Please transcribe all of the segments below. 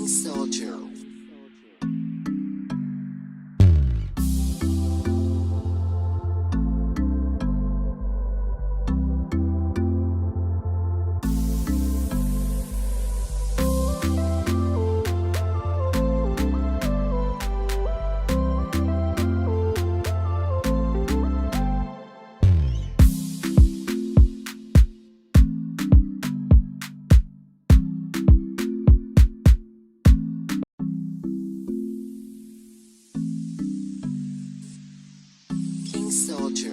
King Soldier. King Soldier.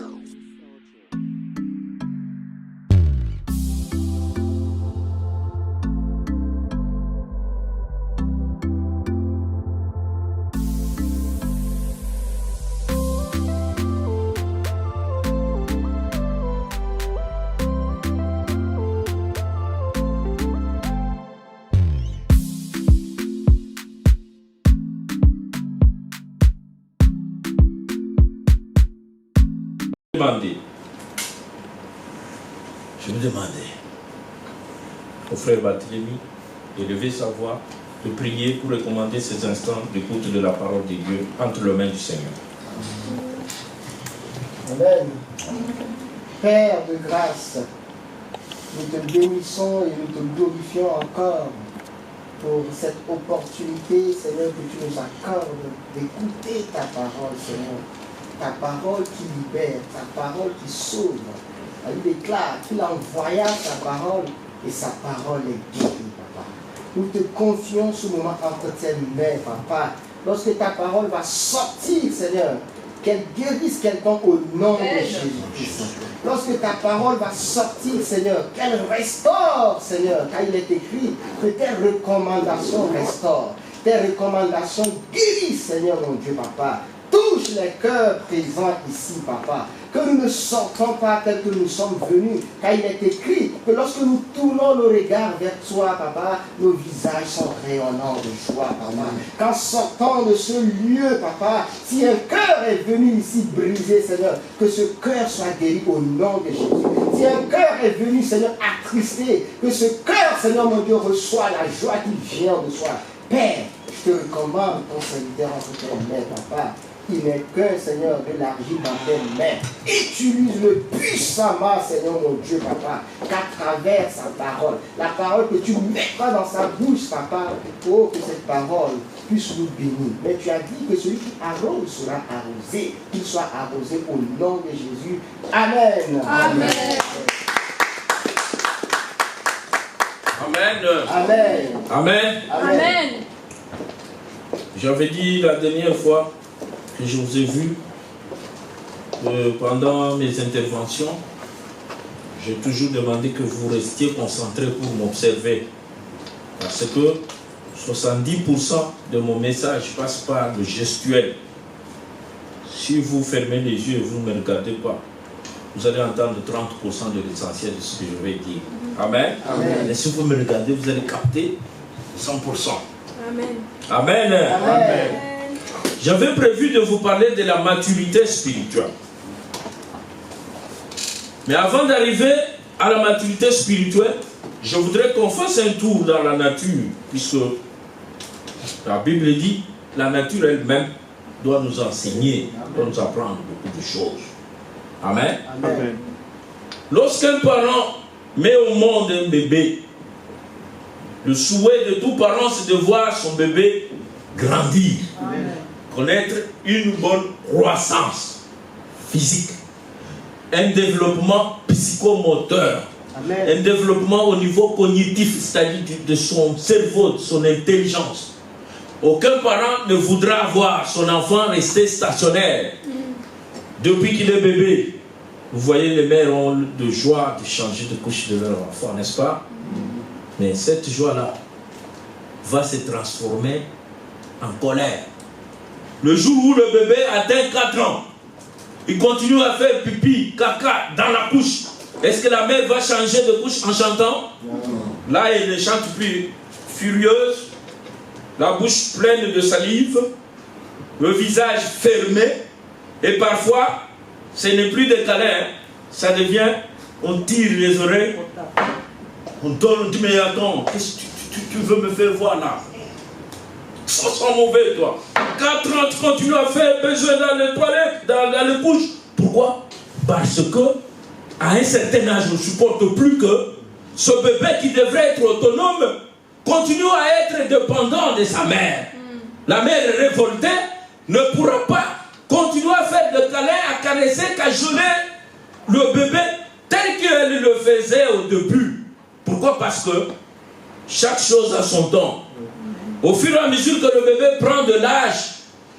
Je me demandais au frère Barthélemy d'élever sa voix, de prier pour recommander ces instants d'écoute de la parole de Dieu entre les mains du Seigneur. Amen. Père de grâce, nous te bénissons et nous te glorifions encore pour cette opportunité, Seigneur, que tu nous accordes d'écouter ta parole, Seigneur. Ta parole qui libère, ta parole qui sauve. Il déclare qu'il envoya sa parole et sa parole est guérie, papa. Nous te confions ce moment entre tes mains, papa. Lorsque ta parole va sortir, Seigneur, qu'elle guérisse quelqu'un au nom de Jésus-Christ. Lorsque ta parole va sortir, Seigneur, qu'elle restaure, Seigneur, car il est écrit que tes recommandations restaurent. Tes recommandations guérissent, Seigneur, mon Dieu, papa. Touche les cœurs présents ici, papa. Que nous ne sortons pas tels que nous sommes venus, car il est écrit que lorsque nous tournons nos regards vers toi, papa, nos visages sont rayonnants de joie, papa. Qu'en sortant de ce lieu, papa, si un cœur est venu ici brisé, Seigneur, que ce cœur soit guéri au nom de Jésus. Si un cœur est venu, Seigneur, attristé, que ce cœur, Seigneur, mon Dieu, reçoit la joie qui vient de soi. Père, je te recommande ton serviteur entre tes mains, papa. Il n'est qu'un, Seigneur, de l'argile dans tes mains. Utilise-le puissamment, Seigneur, mon Dieu, papa, qu'à travers sa parole, la parole que tu mettras dans sa bouche, papa, pour que cette parole puisse nous bénir. Mais tu as dit que celui qui arrose sera arrosé, qu'il soit arrosé au nom de Jésus. Amen. Amen. Amen. Amen. Amen. Amen. J'avais dit la dernière fois que je vous ai vu pendant mes interventions, j'ai toujours demandé que vous restiez concentrés pour m'observer. Parce que 70% de mon message passe par le gestuel. Si vous fermez les yeux et vous ne me regardez pas, vous allez entendre 30% de l'essentiel de ce que je vais dire. Amen. Amen. Et si vous me regardez, vous allez capter 100%. Amen. Amen. Amen. J'avais prévu de vous parler de la maturité spirituelle. Mais avant d'arriver à la maturité spirituelle, je voudrais qu'on fasse un tour dans la nature, puisque la Bible dit la nature elle-même doit nous enseigner, doit nous apprendre beaucoup de choses. Amen. Amen. Lorsqu'un parent met au monde un bébé, le souhait de tout parent, c'est de voir son bébé grandir. Amen. Connaître une bonne croissance physique, un développement psychomoteur, Amen. un développement au niveau cognitif, c'est-à-dire de son cerveau, de son intelligence. Aucun parent ne voudra voir son enfant rester stationnaire depuis qu'il est bébé. Vous voyez, les mères ont de joie de changer de couche de leur enfant, n'est-ce pas? Mais cette joie-là va se transformer en colère. Le jour où le bébé atteint 4 ans, il continue à faire pipi, caca dans la couche. Est-ce que la mère va changer de couche en chantant? Non. Là, elle ne chante plus. Furieuse, la bouche pleine de salive, le visage fermé, et parfois, ce n'est plus des câlins, ça devient, on tire les oreilles, on donne, on dit, mais attends, qu'est-ce que tu veux me faire voir là? Ça sent mauvais, toi. 4 ans, tu continues à faire besoin dans les toilettes, dans les couches. Pourquoi? Parce que, à un certain âge, on ne supporte plus que ce bébé qui devrait être autonome continue à être dépendant de sa mère. La mère révoltée ne pourra pas continuer à faire de câlins, à caresser, cajoler le bébé tel qu'elle le faisait au début. Pourquoi? Parce que chaque chose a son temps. Au fur et à mesure que le bébé prend de l'âge,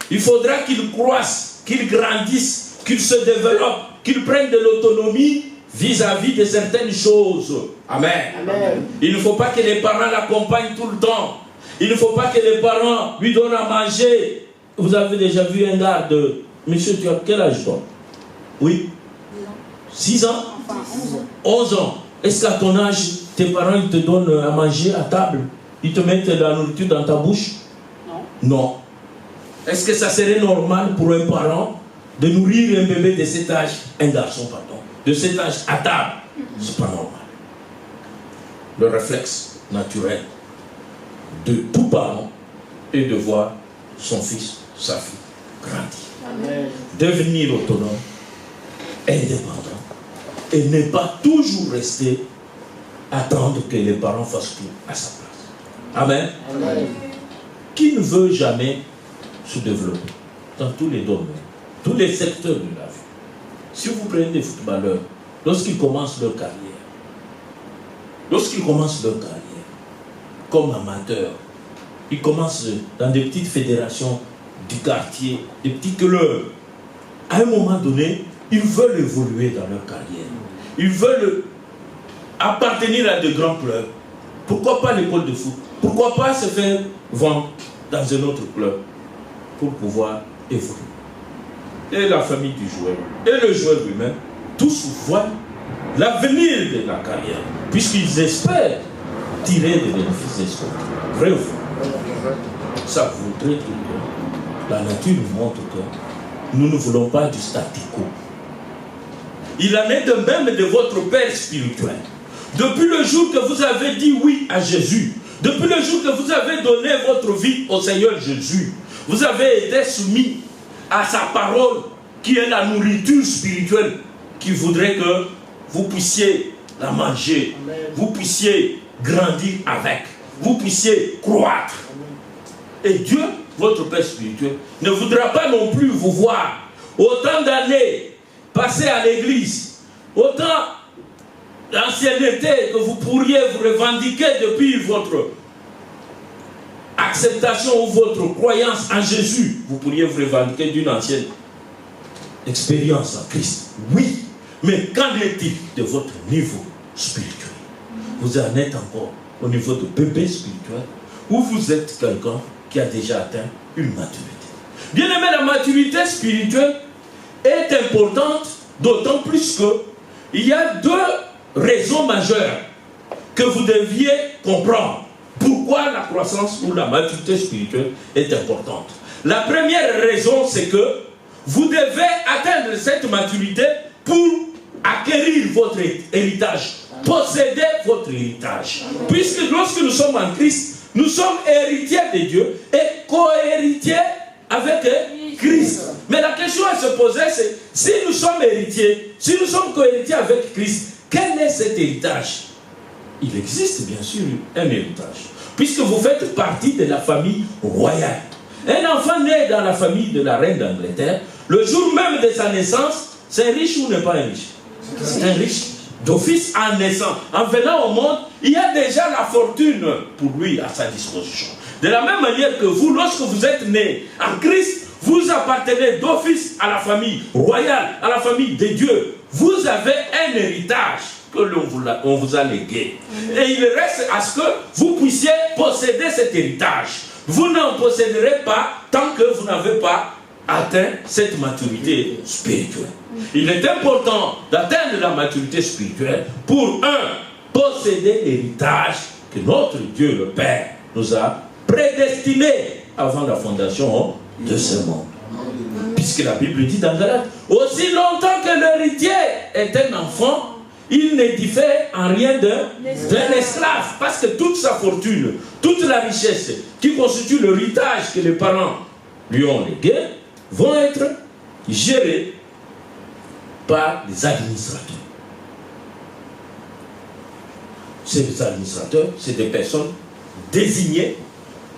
il faudra qu'il croisse, qu'il grandisse, qu'il se développe, qu'il prenne de l'autonomie vis-à-vis de certaines choses. Amen. Amen. Il ne faut pas que les parents l'accompagnent tout le temps. Il ne faut pas que les parents lui donnent à manger. Vous avez déjà vu un gars de... Monsieur, tu as quel âge toi? Oui. 6 ans? 11 ans. Est-ce qu'à ton âge, tes parents ils te donnent à manger à table? Ils te mettent de la nourriture dans ta bouche? Non. Non. Est-ce que ça serait normal pour un parent de nourrir un bébé de cet âge, un garçon, pardon, de cet âge à table? C'est pas normal. Le réflexe naturel de tout parent est de voir son fils, sa fille grandir. Amen. Devenir autonome, indépendant, et ne pas toujours rester attendre que les parents fassent tout à sa place. Amen. Amen. Qui ne veut jamais se développer dans tous les domaines, tous les secteurs de la vie? Si vous prenez des footballeurs, lorsqu'ils commencent leur carrière, comme amateurs, ils commencent dans des petites fédérations du quartier, des petits clubs. À un moment donné, ils veulent évoluer dans leur carrière. Ils veulent appartenir à de grands clubs. Pourquoi pas l'école de foot? Pourquoi pas se faire vendre dans un autre club pour pouvoir évoluer? Et la famille du joueur, et le joueur lui-même, tous voient l'avenir de la carrière, puisqu'ils espèrent tirer des bénéfices escomptés. Vrai ou faux? Ça voudrait dire que la nature nous montre que nous ne voulons pas du statu quo. Il en est de même de votre Père spirituel. Depuis le jour que vous avez dit oui à Jésus, depuis le jour que vous avez donné votre vie au Seigneur Jésus, vous avez été soumis à sa parole qui est la nourriture spirituelle qui voudrait que vous puissiez la manger, Amen. vous puissiez grandir avec, vous puissiez croître. Et Dieu, votre Père spirituel, ne voudra pas non plus vous voir autant d'années passées à l'église, autant d'ancienneté que vous pourriez vous revendiquer depuis votre acceptation ou votre croyance en Jésus. Vous pourriez vous revendiquer d'une ancienne expérience en Christ. Oui, mais qu'en est-il de votre niveau spirituel? Vous en êtes encore au niveau de bébé spirituel ou vous êtes quelqu'un qui a déjà atteint une maturité? Bien aimé, la maturité spirituelle est importante, d'autant plus que il y a 2 raisons majeures que vous deviez comprendre. Pourquoi la croissance ou la maturité spirituelle est importante? La première raison, c'est que vous devez atteindre cette maturité pour acquérir votre héritage, posséder votre héritage. Puisque lorsque nous sommes en Christ, nous sommes héritiers de Dieu et co-héritiers avec Christ. Mais la question à se poser, c'est si nous sommes héritiers, si nous sommes co-héritiers avec Christ, quel est cet héritage? Il existe bien sûr un héritage, puisque vous faites partie de la famille royale. Un enfant né dans la famille de la reine d'Angleterre, le jour même de sa naissance, c'est un riche ou n'est pas un riche? C'est un riche d'office en naissant. En venant au monde, il y a déjà la fortune pour lui à sa disposition. De la même manière que vous, lorsque vous êtes né en Christ, vous appartenez d'office à la famille royale, à la famille de Dieu. Vous avez un héritage que l'on vous a légué. Et il reste à ce que vous puissiez posséder cet héritage. Vous n'en posséderez pas tant que vous n'avez pas atteint cette maturité spirituelle. Il est important d'atteindre la maturité spirituelle pour, posséder l'héritage que notre Dieu le Père nous a prédestiné avant la fondation de ce monde. Puisque la Bible dit dans Galates, aussi longtemps que l'héritier est un enfant, il ne diffère en rien d'un esclave. Parce que toute sa fortune, toute la richesse qui constitue l'héritage que les parents lui ont légué, vont être gérés par les administrateurs. Ces administrateurs, c'est des personnes désignées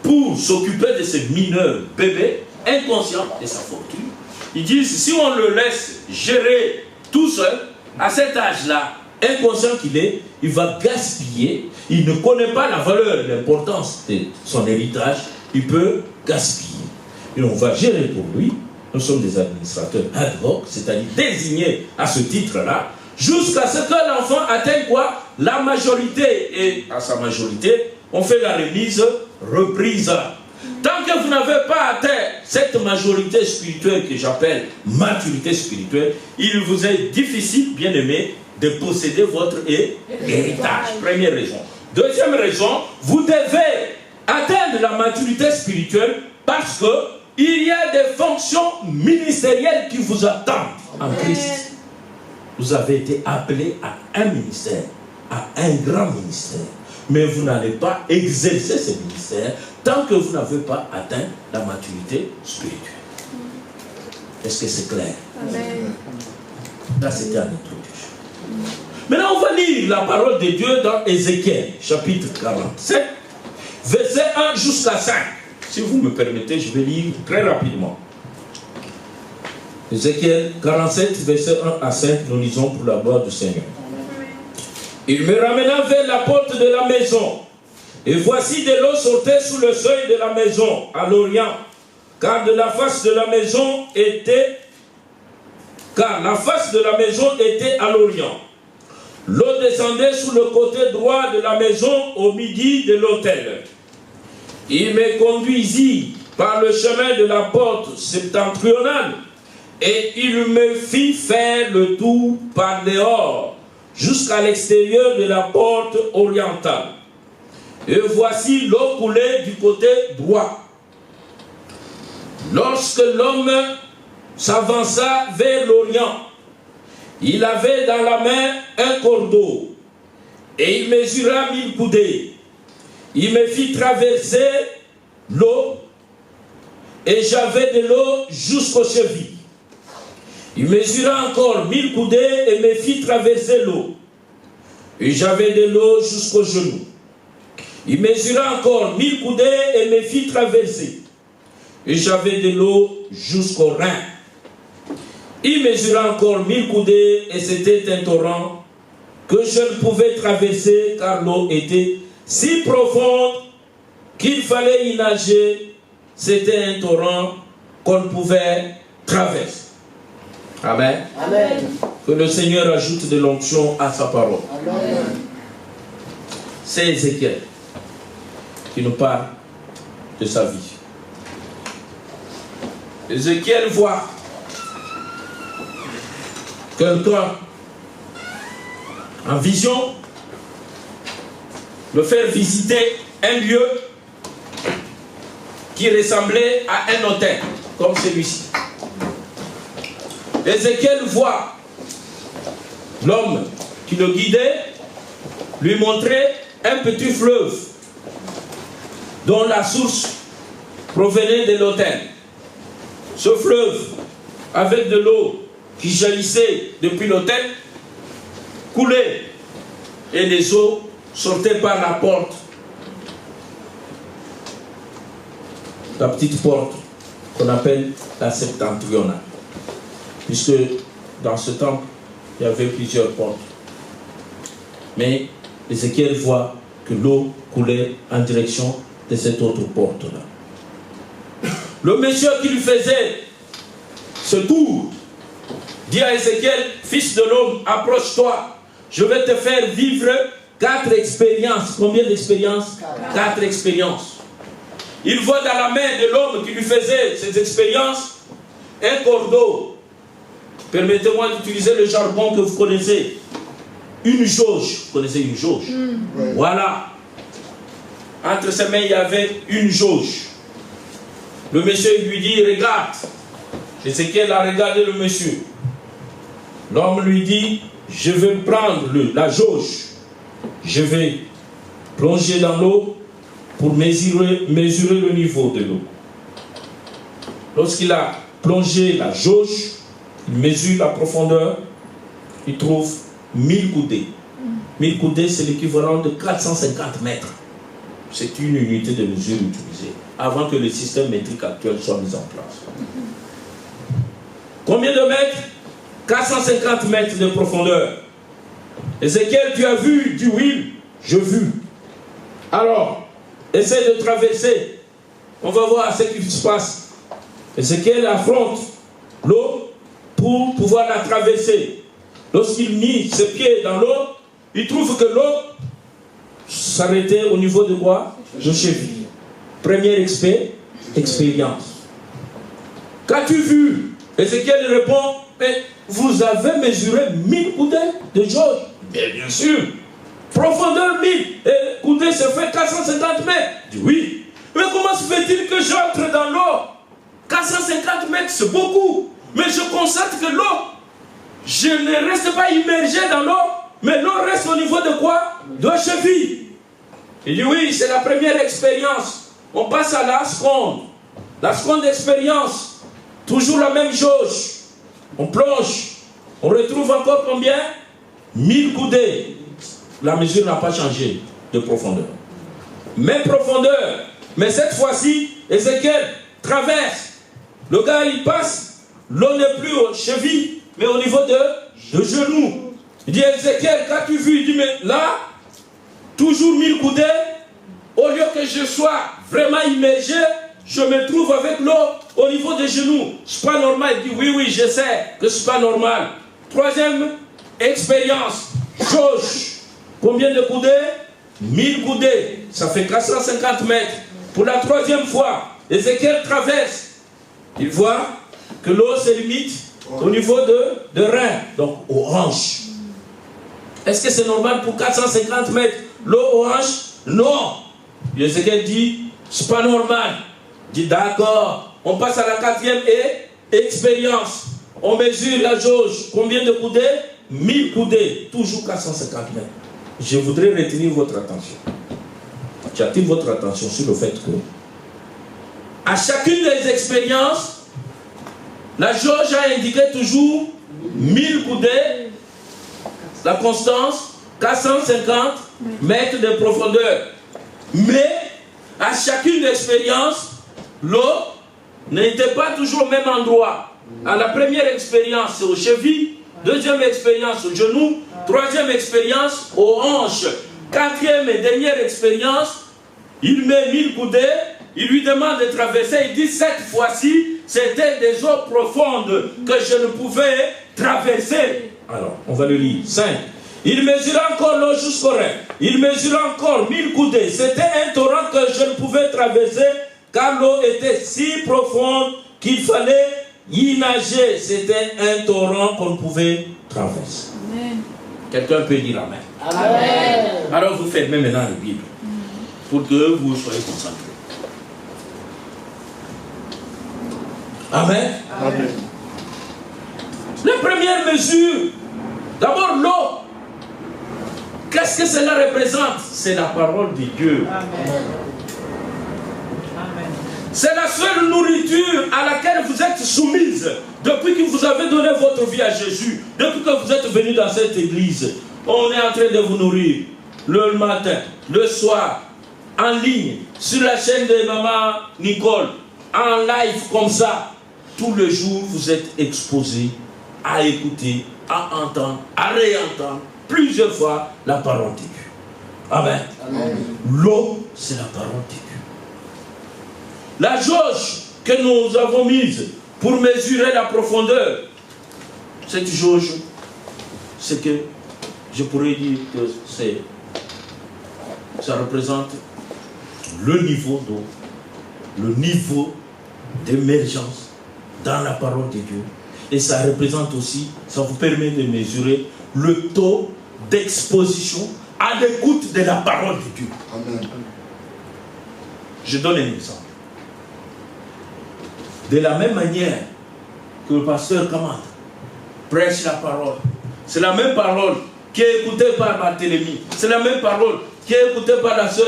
pour s'occuper de ces mineurs bébés inconscients de sa fortune. Ils disent, si on le laisse gérer tout seul, à cet âge-là, inconscient qu'il est, il va gaspiller, il ne connaît pas la valeur, l'importance de son héritage, il peut gaspiller. Et on va gérer pour lui, nous sommes des administrateurs ad hoc, c'est-à-dire désignés à ce titre-là, jusqu'à ce que l'enfant atteigne quoi? La majorité. Et à sa majorité, on fait la remise, reprise. Tant que vous n'avez pas atteint cette majorité spirituelle que j'appelle maturité spirituelle, il vous est difficile, bien aimé, de posséder votre héritage. Première raison. Deuxième raison, vous devez atteindre la maturité spirituelle parce que il y a des fonctions ministérielles qui vous attendent en Christ. Vous avez été appelé à un ministère, à un grand ministère. Mais vous n'allez pas exercer ce ministère tant que vous n'avez pas atteint la maturité spirituelle. Est-ce que c'est clair? Amen. Là, c'était un introduction. Maintenant, on va lire la parole de Dieu dans Ézéchiel, chapitre 47, verset 1 jusqu'à 5. Si vous me permettez, je vais lire très rapidement. Ézéchiel 47, verset 1 à 5, nous lisons pour la gloire du Seigneur. Il me ramena vers la porte de la maison, et voici de l'eau sortait sous le seuil de la maison, à l'orient, car la face de la maison était à l'orient. L'eau descendait sous le côté droit de la maison au midi de l'autel. Il me conduisit par le chemin de la porte septentrionale, et il me fit faire le tour par dehors, jusqu'à l'extérieur de la porte orientale. Et voici l'eau coulait du côté droit. Lorsque l'homme s'avança vers l'orient, il avait dans la main un cordeau, et il mesura 1000 coudées. Il me fit traverser l'eau, et j'avais de l'eau jusqu'aux chevilles. Il mesura encore 1000 coudées et me fit traverser l'eau, et j'avais de l'eau jusqu'aux genoux. Il mesura encore 1000 coudées et me fit traverser, et j'avais de l'eau jusqu'aux reins. Il mesura encore 1000 coudées et c'était un torrent que je ne pouvais traverser car l'eau était si profonde qu'il fallait y nager. C'était un torrent qu'on ne pouvait traverser. Amen. Amen. Que le Seigneur ajoute de l'onction à sa parole. Amen. C'est Ézéchiel qui nous parle de sa vie. Ézéchiel voit quelqu'un en vision le faire visiter un lieu qui ressemblait à un hôtel comme celui-ci. Ézéchiel voit l'homme qui le guidait lui montrer un petit fleuve dont la source provenait de l'autel. Ce fleuve, avec de l'eau qui jaillissait depuis l'autel, coulait et les eaux sortaient par la porte. La petite porte qu'on appelle la septentrionale. Puisque dans ce temple, il y avait plusieurs portes. Mais Ézéchiel voit que l'eau coulait en direction de cette autre porte-là. Le monsieur qui lui faisait ce tour dit à Ézéchiel, fils de l'homme, approche-toi, je vais te faire vivre 4 expériences. Combien d'expériences? 4 expériences. Il voit dans la main de l'homme qui lui faisait ces expériences un cordeau. Permettez-moi d'utiliser le jargon que vous connaissez. Une jauge. Vous connaissez une jauge? Voilà. Entre ses mains, il y avait une jauge. Le monsieur lui dit, regarde. Ézéchiel a regardé le monsieur. L'homme lui dit, je vais prendre la jauge, je vais plonger dans l'eau pour mesurer le niveau de l'eau. Lorsqu'il a plongé la jauge, il mesure la profondeur, il trouve 1000 coudées. 1000 coudées, c'est l'équivalent de 450 mètres. C'est une unité de mesure utilisée avant que le système métrique actuel soit mis en place. Combien de mètres? 450 mètres de profondeur. Ézéchiel, tu as vu? Dit oui, je vu. Alors, essaie de traverser. On va voir ce qui se passe. Ézéchiel affronte l'eau pour pouvoir la traverser. Lorsqu'il mit ses pieds dans l'eau, il trouve que l'eau s'arrêtait au niveau de quoi? De cheville. Première expérience. Qu'as-tu vu? Ézéchiel répond, mais vous avez mesuré 1000 coudées de jauge? Bien sûr. Profondeur 1000. Et coudées, ça fait 450 mètres. Je dis oui. Mais comment se fait-il que j'entre dans l'eau? 450 mètres, c'est beaucoup. Mais je constate que l'eau, je ne reste pas immergé dans l'eau, mais l'eau reste au niveau de quoi? De cheville. Il dit oui, c'est la première expérience. On passe à la seconde. La seconde expérience, toujours la même jauge. On plonge. On retrouve encore combien? 1000 coudées. La mesure n'a pas changé de profondeur. Même profondeur. Mais cette fois-ci, Ézéchiel traverse. Le gars, il passe. L'eau n'est plus aux chevilles, mais au niveau de genoux. Il dit, Ézéchiel, qu'as-tu vu? Il dit, mais là, toujours 1000 coudées, au lieu que je sois vraiment immergé, je me trouve avec l'eau au niveau des genoux. C'est pas normal. Il dit, oui, je sais que c'est pas normal. Troisième expérience, jauge. Combien de coudées? 1000 coudées. Ça fait 450 mètres. Pour la troisième fois, Ézéchiel traverse. Il voit que l'eau se limite au niveau de rein, donc aux hanches. Est-ce que c'est normal pour 450 mètres l'eau aux hanches? Non. Ézéchiel dit, c'est pas normal. Il dit, d'accord. On passe à la quatrième expérience. On mesure la jauge. Combien de coudées? 1000 coudées. Toujours 450 mètres. Je voudrais retenir votre attention. J'attire votre attention sur le fait que à chacune des expériences, la jauge a indiqué toujours 1000 coudées, la constance, 450 mètres de profondeur. Mais à chacune des expériences, l'eau n'était pas toujours au même endroit. À la première expérience, c'est aux chevilles. Deuxième expérience, aux genoux. Troisième expérience, aux hanches. Quatrième et dernière expérience, il met 1000 coudées. Il lui demande de traverser. Il dit, cette fois-ci, c'était des eaux profondes que je ne pouvais traverser. Alors, on va le lire. 5. Il mesura encore l'eau jusqu'au rein. Il mesura encore 1000 coudées. C'était un torrent que je ne pouvais traverser, car l'eau était si profonde qu'il fallait y nager. C'était un torrent qu'on pouvait traverser. Amen. Quelqu'un peut dire Amen. Amen. Alors vous fermez maintenant la Bible pour que vous soyez concentrés. Amen. Amen. La première mesure, d'abord l'eau. Qu'est-ce que cela représente? C'est la parole de Dieu. Amen. C'est la seule nourriture à laquelle vous êtes soumise depuis que vous avez donné votre vie à Jésus, depuis que vous êtes venu dans cette église. On est en train de vous nourrir le matin, le soir, en ligne, sur la chaîne de Maman Nicole, en live comme ça. Tout le jour, vous êtes exposé à écouter, à entendre, à réentendre plusieurs fois la parole de Dieu. Amen. Amen. L'eau, c'est la parole de Dieu. La jauge que nous avons mise pour mesurer la profondeur, cette jauge, c'est que je pourrais dire que ça représente le niveau d'eau, le niveau d'émergence dans la parole de Dieu. Et ça représente aussi, ça vous permet de mesurer le taux d'exposition à l'écoute de la parole de Dieu. Amen. Je donne un exemple. De la même manière que le pasteur commande, prêche la parole, C'est la même parole qui est écoutée par Barthélemy. C'est la même parole qui est écoutée par la sœur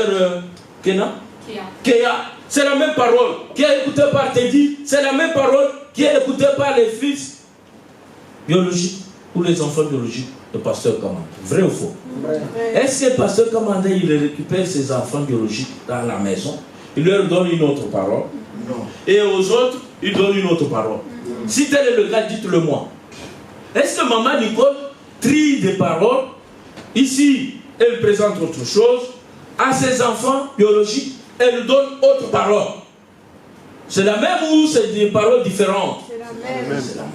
Kéa. C'est la même parole qui est écoutée par Teddy. C'est la même parole qui est écoutée par les fils biologiques ou les enfants biologiques de pasteur Kamanda. Vrai ou faux? Est-ce que le pasteur Kamanda, il récupère ses enfants biologiques dans la maison, il leur donne une autre parole? Non. Et aux autres, il donne une autre parole? Si tel est le cas, dites-le moi. Est-ce que maman Nicole trie des paroles? Ici, elle présente autre chose. À ses enfants biologiques, elle donne autre parole. C'est la même ou c'est des paroles différentes? C'est la même. C'est la même.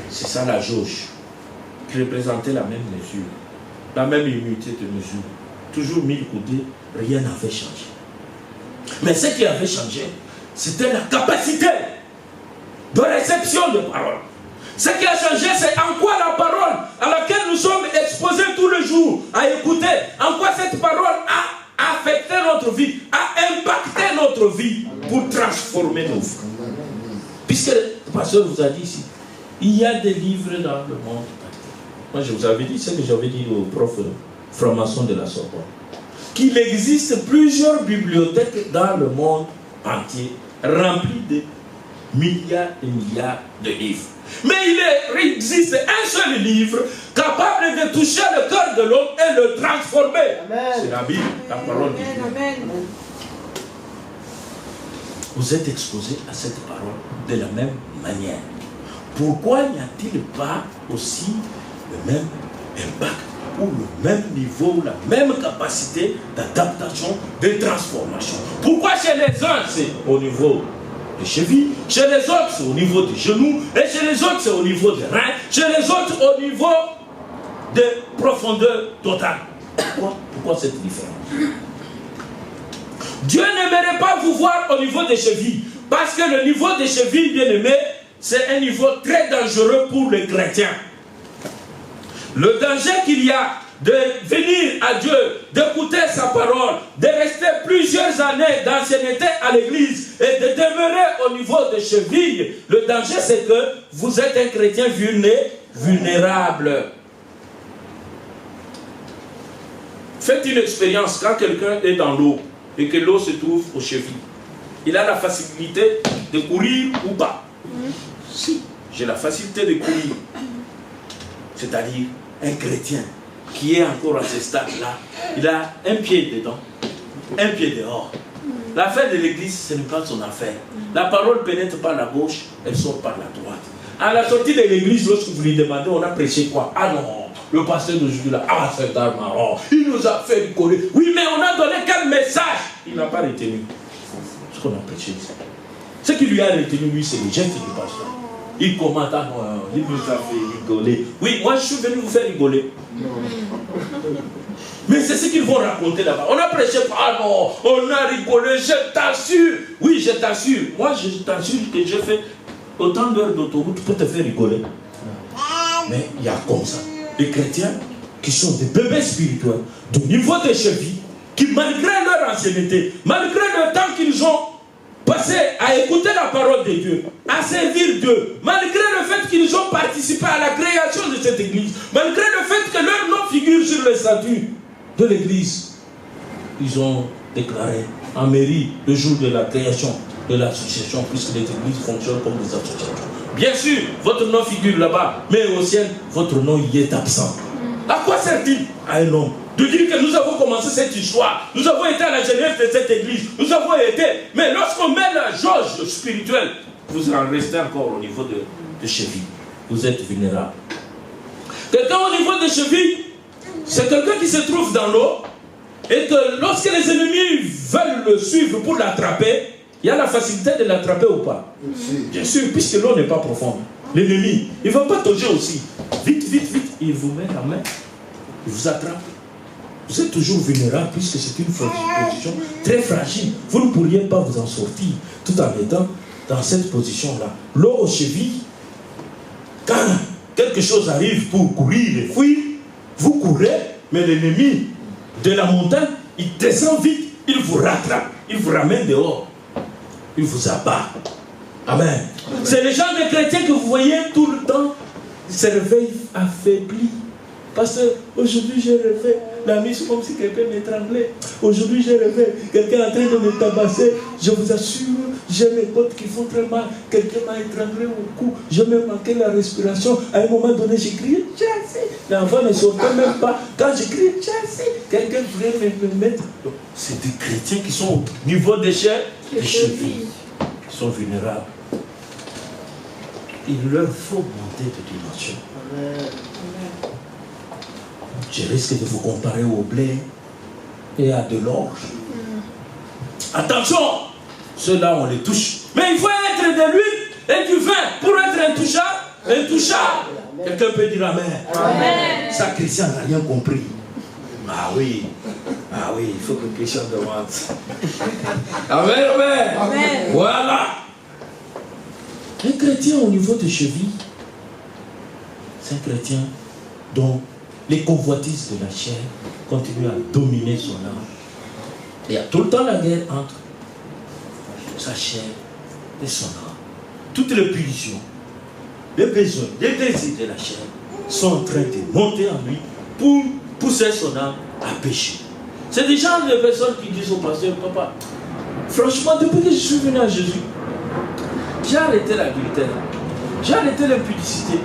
C'est ça la jauge, qui représentait la même mesure, la même unité de mesure. Toujours 1000 coudées, rien n'avait changé. Mais ce qui avait changé, c'était la capacité de réception de parole. Ce qui a changé, c'est en quoi la parole à laquelle nous sommes exposés tous les jours à écouter, en quoi cette parole a affecté notre vie, a impacté notre vie pour transformer nos vies. Puisque le pasteur vous a dit ici, il y a des livres dans le monde. Moi, je vous avais dit ce que j'avais dit au prof franc-maçon de la Sorbonne, qu'il existe plusieurs bibliothèques dans le monde entier, remplies de milliards et milliards de livres. Mais il existe un seul livre capable de toucher le cœur de l'homme et le transformer. C'est la Bible, la parole de Dieu. Amen. Vous êtes exposés à cette parole de la même manière. Pourquoi n'y a-t-il pas aussi le même impact ou le même niveau, la même capacité d'adaptation, de transformation? Pourquoi chez les uns c'est au niveau des chevilles, chez les autres c'est au niveau des genoux, et chez les autres c'est au niveau des reins, chez les autres au niveau de profondeur totale? Pourquoi cette différence? Dieu n'aimerait pas vous voir au niveau des chevilles, parce que le niveau des chevilles, bien aimé, c'est un niveau très dangereux pour les chrétiens. Le danger qu'il y a de venir à Dieu, d'écouter sa parole, de rester plusieurs années d'ancienneté à l'église et de demeurer au niveau des chevilles, le danger c'est que vous êtes un chrétien vulnérable. Faites une expérience quand quelqu'un est dans l'eau et que l'eau se trouve aux chevilles. Il a la facilité de courir ou pas? Si, j'ai la facilité de courir. C'est-à-dire un chrétien qui est encore à ce stade-là, il a un pied dedans, un pied dehors. L'affaire de l'église, ce n'est pas son affaire. La parole pénètre par la gauche, elle sort par la droite. À la sortie de l'église, lorsque vous lui demandez, on a prêché quoi? Ah non, le pasteur d'aujourd'hui là, ah c'est un marrant, il nous a fait rigoler. Oui, mais on a donné quel message? Il n'a pas retenu ce qu'on a prêché ici. Ce qui lui a retenu, lui, c'est le geste du pasteur. Il commente, ah non, il nous a fait rigoler. Oui, moi je suis venu vous faire rigoler. Mais c'est ce qu'ils vont raconter là-bas. On a prêché, ah non, on a rigolé, je t'assure. Oui, je t'assure. Moi, je t'assure que j'ai fait autant d'heures d'autoroute pour te faire rigoler. Mais il y a comme ça des chrétiens qui sont des bébés spirituels, du niveau des chevilles, qui malgré leur ancienneté, malgré le temps qu'ils ont passé à écouter la parole de Dieu, à servir Dieu, malgré le fait qu'ils ont participé à la création de cette église, malgré le fait que leur nom figure sur le statut de l'église, ils ont déclaré en mairie le jour de la création de l'association, puisque les églises fonctionnent comme des associations. Bien sûr, votre nom figure là-bas, mais au ciel, votre nom y est absent. À quoi sert-il à un homme de dire que nous avons commencé cette histoire, nous avons été à la genèse de cette église, nous avons été, mais lorsqu'on met la jauge spirituelle, vous en restez encore au niveau de cheville. Vous êtes vulnérable. Quelqu'un au niveau des chevilles, c'est quelqu'un qui se trouve dans l'eau et que lorsque les ennemis veulent le suivre pour l'attraper, il y a la facilité de l'attraper ou pas? Bien sûr, puisque l'eau n'est pas profonde. L'ennemi, il ne va pas toucher aussi. Vite, vite, vite, il vous met la main, il vous attrape. Vous êtes toujours vulnérable puisque c'est une position très fragile. Vous ne pourriez pas vous en sortir tout en étant dans cette position-là. L'eau aux chevilles, quand quelque chose arrive pour courir et fuir, vous courez, mais l'ennemi de la montagne, il descend vite, il vous rattrape, il vous ramène dehors, il vous abat. Amen. C'est le genre de chrétiens que vous voyez tout le temps se réveille affaibli. Parce qu'aujourd'hui j'ai rêvé, la nuit c'est comme si quelqu'un m'étranglait. Aujourd'hui j'ai rêvé, quelqu'un est en train de me tabasser. Je vous assure, j'ai mes côtes qui font très mal. Quelqu'un m'a étranglé au cou, je me manquais la respiration. À un moment donné, j'ai crié Chelsea. L'enfant ne sortait même pas. Quand j'ai crié Chelsea, quelqu'un voulait me mettre. Donc, c'est des chrétiens qui sont au niveau des chairs, des chevilles, qui sont vulnérables. Il leur faut monter de dimension. Je risque de vous comparer au blé et à de l'orge. Attention, ceux-là on les touche. Mais il faut être de l'huile et du vin pour être intouchable. Quelqu'un peut dire Amen. Amen. Ça, Christian n'a rien compris. Ah oui, il faut que Christian demande. Amen, amen. Amen. Voilà. Un chrétien au niveau des chevilles, c'est un chrétien dont les convoitises de la chair continuent à dominer son âme. Il y a tout le temps la guerre entre sa chair et son âme. Toutes les punitions, les besoins, les désirs de la chair sont en train de monter en lui pour pousser son âme à pécher. C'est des gens de personnes qui disent au pasteur, papa, franchement, depuis que je suis venu à Jésus, j'ai arrêté l'adultère, j'ai arrêté l'impudicité.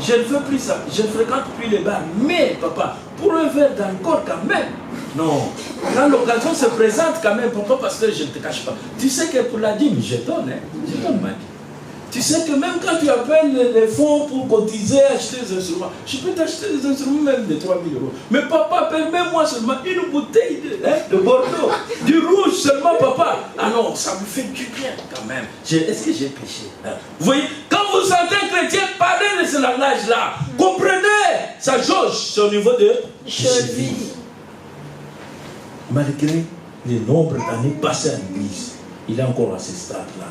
Je ne fais plus ça, je ne fréquente plus les bars. Mais, papa, pour un verre d'alcool quand même. Non, quand l'occasion se présente quand même, papa, parce que je ne te cache pas. Tu sais que pour la dîme, je donne ma dîme. Tu sais que même quand tu appelles les fonds pour cotiser, acheter des instruments, je peux t'acheter des instruments même de 3 000 €. Mais papa, permets-moi seulement une bouteille de Bordeaux, du rouge seulement, papa. Ah non, ça me fait du bien quand même. Est-ce que j'ai péché? Vous voyez, quand vous sentez un chrétien, parlez de ce langage-là. Comprenez sa jauge, son niveau de cheville. Malgré le nombre d'années passées à l'église, il est encore à ce stade-là.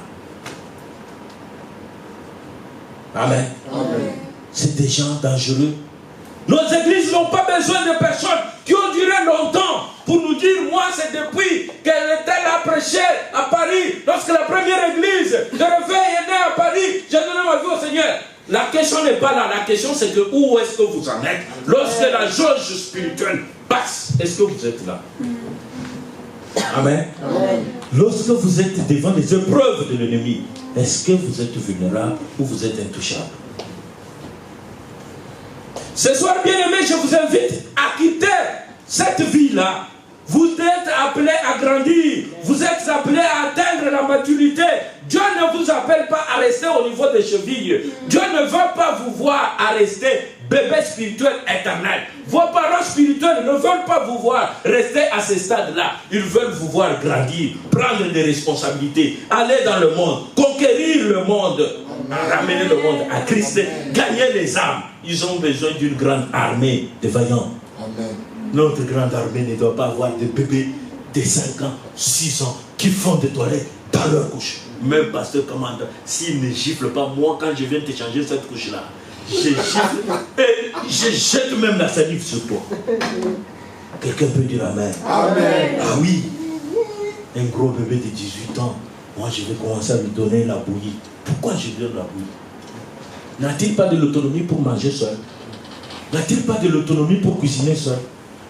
Amen. Amen. C'est des gens dangereux. Nos églises n'ont pas besoin de personnes qui ont duré longtemps pour nous dire, moi c'est depuis qu'elle était là prêchée à Paris, lorsque la première église de réveil est née à Paris, j'ai donné ma vie au Seigneur. La question n'est pas là, la question c'est que où est-ce que vous en êtes? Lorsque la jauge spirituelle passe, est-ce que vous êtes là? Amen. Amen. Lorsque vous êtes devant les épreuves de l'ennemi, est-ce que vous êtes vulnérable ou vous êtes intouchable? Ce soir, bien-aimés, je vous invite à quitter cette vie-là. Vous êtes appelés à grandir. Vous êtes appelés à atteindre la maturité. Dieu ne vous appelle pas à rester au niveau des chevilles. Dieu ne veut pas vous voir à rester bébé spirituel éternel. Vos parents spirituels ne veulent pas vous voir rester à ce stade-là. Ils veulent vous voir grandir, prendre des responsabilités, aller dans le monde, conquérir le monde, ramener le monde à Christ, gagner les âmes. Ils ont besoin d'une grande armée de vaillants. Amen. Notre grande armée ne doit pas avoir de bébés de 5 ans, 6 ans qui font des toilettes dans leur couche. Même pasteur commande, s'il ne gifle pas, moi quand je viens te changer cette couche-là, je gifle et je jette même la salive sur toi. Quelqu'un peut dire Amen. Amen. Ah oui, un gros bébé de 18 ans, moi je vais commencer à lui donner la bouillie. Pourquoi je lui donne la bouillie? N'a-t-il pas de l'autonomie pour manger seul? N'a-t-il pas de l'autonomie pour cuisiner seul?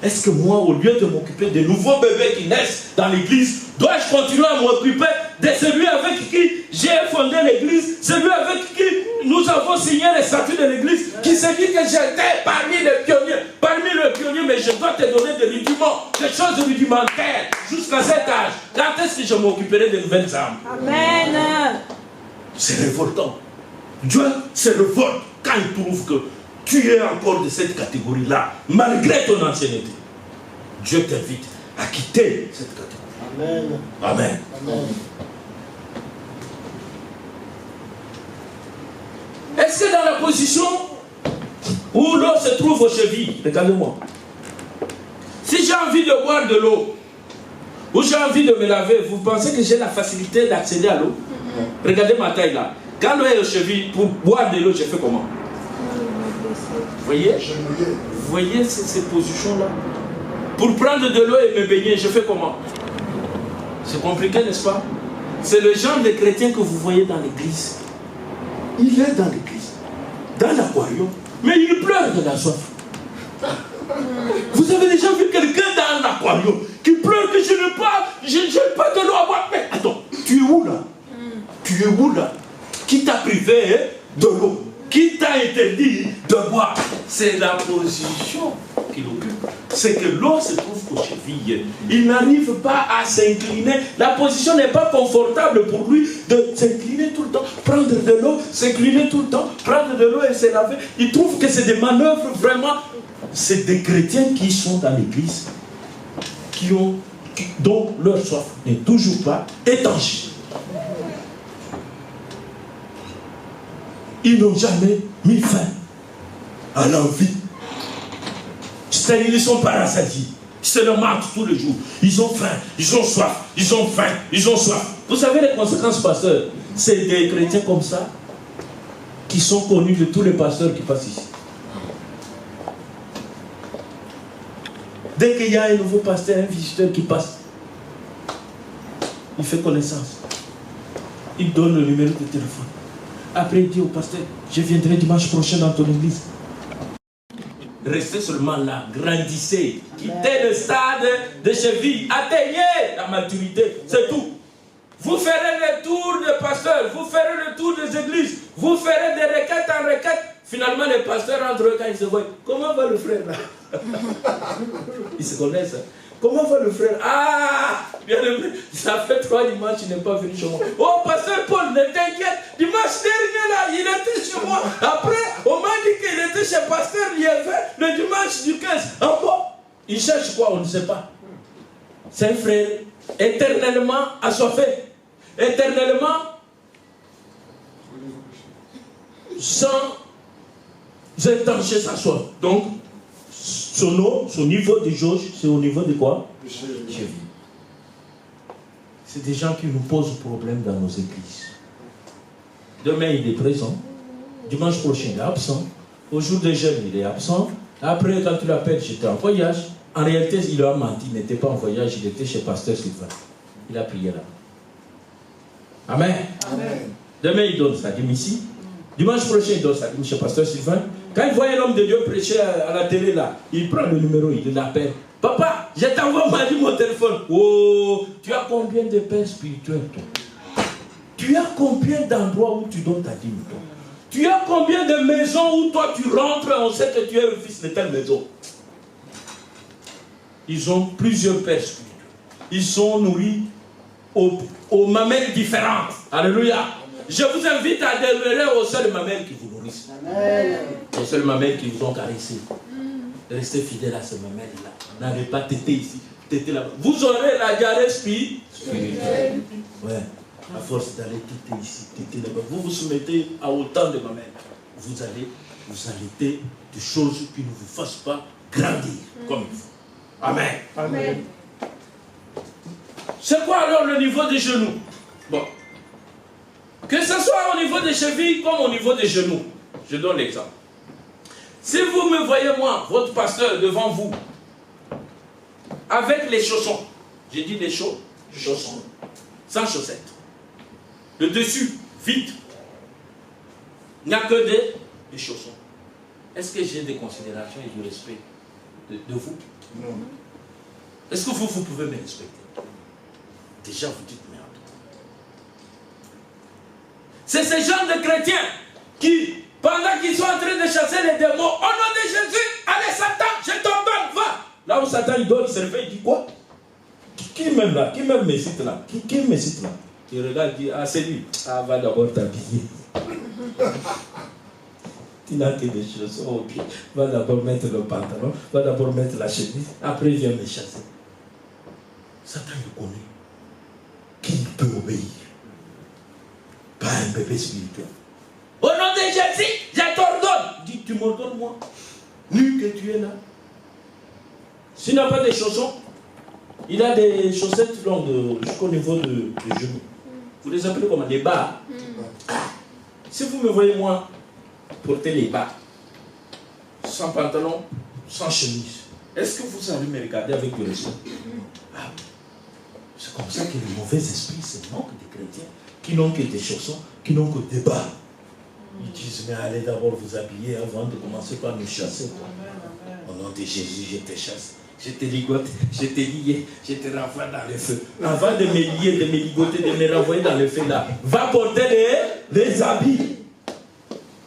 Est-ce que moi, au lieu de m'occuper des nouveaux bébés qui naissent dans l'église, dois-je continuer à m'occuper de celui avec qui j'ai fondé l'église, celui avec qui nous avons signé les statuts de l'église, qui se dit que j'étais parmi les pionniers? Parmi les pionniers, mais je dois te donner des rudiments, des choses rudimentaires, jusqu'à cet âge. Quand est-ce que je m'occuperai de nouvelles âmes? Amen. C'est révoltant. Dieu se révolte quand il trouve que tu es encore de cette catégorie-là, malgré ton ancienneté. Dieu t'invite à quitter cette catégorie. Amen. Amen. Amen. Est-ce que dans la position où l'eau se trouve aux chevilles, regardez-moi, si j'ai envie de boire de l'eau, ou j'ai envie de me laver, vous pensez que j'ai la facilité d'accéder à l'eau? Regardez ma taille là. Quand l'eau est aux chevilles, pour boire de l'eau, je fais comment? Vous voyez ces positions-là? Pour prendre de l'eau et me baigner, je fais comment? C'est compliqué, n'est-ce pas? C'est le genre de chrétien que vous voyez dans l'église. Il est dans l'église, dans l'aquarium, Mais il pleure de la soif. Vous avez déjà vu quelqu'un dans un aquarium qui pleure que je n'ai pas de l'eau à boire. Mais attends, tu es où là? Tu es où là? Qui t'a privé de l'eau? Qui t'a interdit de boire? C'est la position qu'il occupe. C'est que l'eau se trouve aux chevilles. Il n'arrive pas à s'incliner. La position n'est pas confortable pour lui de s'incliner tout le temps, prendre de l'eau, s'incliner tout le temps, prendre de l'eau et se laver. Il trouve que c'est des manœuvres vraiment. C'est des chrétiens qui sont dans l'église, dont leur soif n'est toujours pas étanchée. Ils n'ont jamais mis fin à l'envie. C'est-à-dire, ils sont parasitiques. Ils se le mentent tous les jours. Ils ont faim, ils ont soif, ils ont faim, ils ont soif. Vous savez les conséquences, pasteur? C'est des chrétiens comme ça qui sont connus de tous les pasteurs qui passent ici. Dès qu'il y a un nouveau pasteur, un visiteur qui passe, il fait connaissance. Il donne le numéro de téléphone. Après, il dit au pasteur, je viendrai dimanche prochain dans ton église. Restez seulement là, grandissez, quittez le stade de cheville, atteignez la maturité, c'est tout. Vous ferez le tour des pasteurs, vous ferez le tour des églises, vous ferez des requêtes en requêtes. Finalement, les pasteurs rentrent quand ils se voient. Comment va le frère là? Ils se connaissent. Comment va le frère? Ah, bien aimé, ça fait 3 dimanches qu'il n'est pas venu chez moi. Oh, pasteur Paul, ne t'inquiète. Dimanche dernier là, il était chez moi. Après, on m'a dit qu'il était chez pasteur Liévin le dimanche du 15. En bas, il cherche quoi? On ne sait pas. C'est un frère éternellement assoiffé. Éternellement sans étancher sa soif. Donc, son niveau de jauge, c'est au niveau de quoi? Cheville. C'est des gens qui nous posent problème dans nos églises. Demain, il est présent. Dimanche prochain, il est absent. Au jour de jeûne, il est absent. Après, quand tu l'appelles, j'étais en voyage. En réalité, il a menti. Il n'était pas en voyage, il était chez pasteur Sylvain. Il a prié là. Amen. Amen. Demain, il donne sa dîme ici. Dimanche prochain, il donne sa dîme chez pasteur Sylvain. Quand il voit un homme de Dieu prêcher à la télé là, il prend le numéro, il l'appelle. Papa, je t'envoie mon téléphone. Oh, tu as combien de pères spirituels toi? Tu as combien d'endroits où tu donnes ta dîme toi? Tu as combien de maisons où toi tu rentres, on sait que tu es le fils de telle maison? Ils ont plusieurs pères spirituels. Ils sont nourris aux mamelles différentes. Alléluia. Je vous invite à demeurer aux seules mamelles qui vous nourrissent. Amen. Les seules mamelles qui vous ont caressé. Restez fidèles à ces mamelles-là. N'avez pas tété ici, tété là-bas. Vous aurez la diarrhée spirituelle. Ouais. À force d'aller tété ici, tété là-bas. Vous vous soumettez à autant de mamelles. Vous allez vous arrêter de choses qui ne vous fassent pas grandir comme il faut. Amen. Amen. C'est quoi alors le niveau des genoux? Bon. Que ce soit au niveau des chevilles comme au niveau des genoux. Je donne l'exemple. Si vous me voyez, moi, votre pasteur, devant vous, avec les chaussons, j'ai dit les chaussons, sans chaussettes, le dessus, vide, il n'y a que des chaussons. Est-ce que j'ai des considérations et du respect de vous? Non. Est-ce que vous pouvez me respecter? Déjà, vous dites merde. C'est ces gens de chrétiens qui, pendant qu'ils sont en train de chasser les démons, au nom de Jésus, allez Satan, je t'ordonne, va. Là où Satan il donne, il se réveille, il dit quoi? Qui m'aime là? Qui m'aime me cite là? Qui me cite là? Il regarde, il dit, ah c'est lui. Ah, va d'abord t'habiller. Tu n'as que des chaussons au pied. Va d'abord mettre le pantalon, va d'abord mettre la chemise, après viens me chasser. Satan il connaît. Qui peut obéir? Pas un bébé spirituel. Au nom de Jésus, je t'ordonne. Dis, tu m'ordonnes moi. Nu que tu es là. S'il n'a pas de chaussons, il a des chaussettes longues jusqu'au niveau des genoux. Vous les appelez comment? Les bas. Si vous me voyez moi porter les bas, sans pantalon, sans chemise, est-ce que vous allez me regarder avec le respect? C'est comme ça que les mauvais esprits se moquent des chrétiens qui n'ont que des chaussons, qui n'ont que des bas. Ils disent, mais allez d'abord vous habiller avant de commencer par nous chasser. Au nom de Jésus, je te chasse. Je te ligote, je te lie, je te renvoie dans le feu. Avant de me lier, de me ligoter, de me renvoyer dans le feu là, va porter les habits.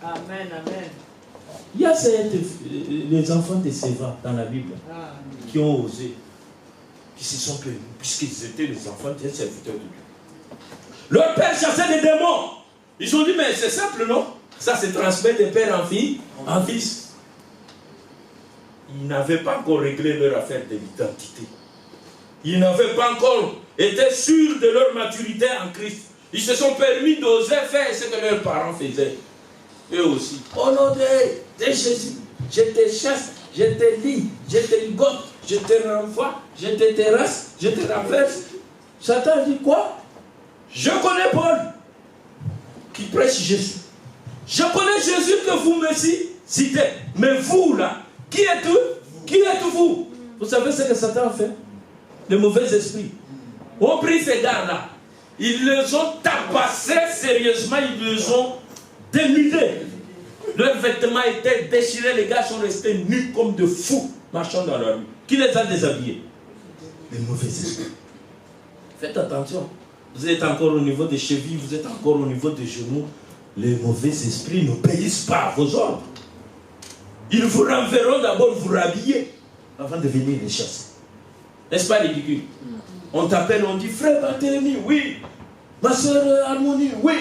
Amen, amen. Il y a les enfants de Séva dans la Bible qui ont osé, qui se sont permis, puisqu'ils étaient les enfants d'un serviteur de Dieu. Leur père chassait les démons. Ils ont dit, mais c'est simple, non? Ça se transmet de père en fils. Ils n'avaient pas encore réglé leur affaire de l'identité. Ils n'avaient pas encore été sûrs de leur maturité en Christ. Ils se sont permis d'oser faire ce que leurs parents faisaient. Eux aussi. Au nom de Jésus, je te chasse, je te lie, je te ligote, je te renvoie, je te terrasse, je te renverse. Satan dit quoi? Je connais Paul qui prêche Jésus. Je connais Jésus que vous me citez. Mais vous là, qui êtes-vous? Qui êtes-vous? Vous savez ce que Satan a fait? Les mauvais esprits ont pris ces gars-là. Ils les ont tabassés sérieusement, ils les ont dénudés. Leurs vêtements étaient déchirés, les gars sont restés nus comme de fous, marchant dans la rue. Qui les a déshabillés? Les mauvais esprits. Faites attention. Vous êtes encore au niveau des chevilles, vous êtes encore au niveau des genoux. Les mauvais esprits n'obéissent pas à vos ordres. Ils vous renverront d'abord vous rhabiller avant de venir les chasser. N'est-ce pas ridicule? On t'appelle, on dit, frère Barthélemy, oui. Ma soeur Harmonie, oui.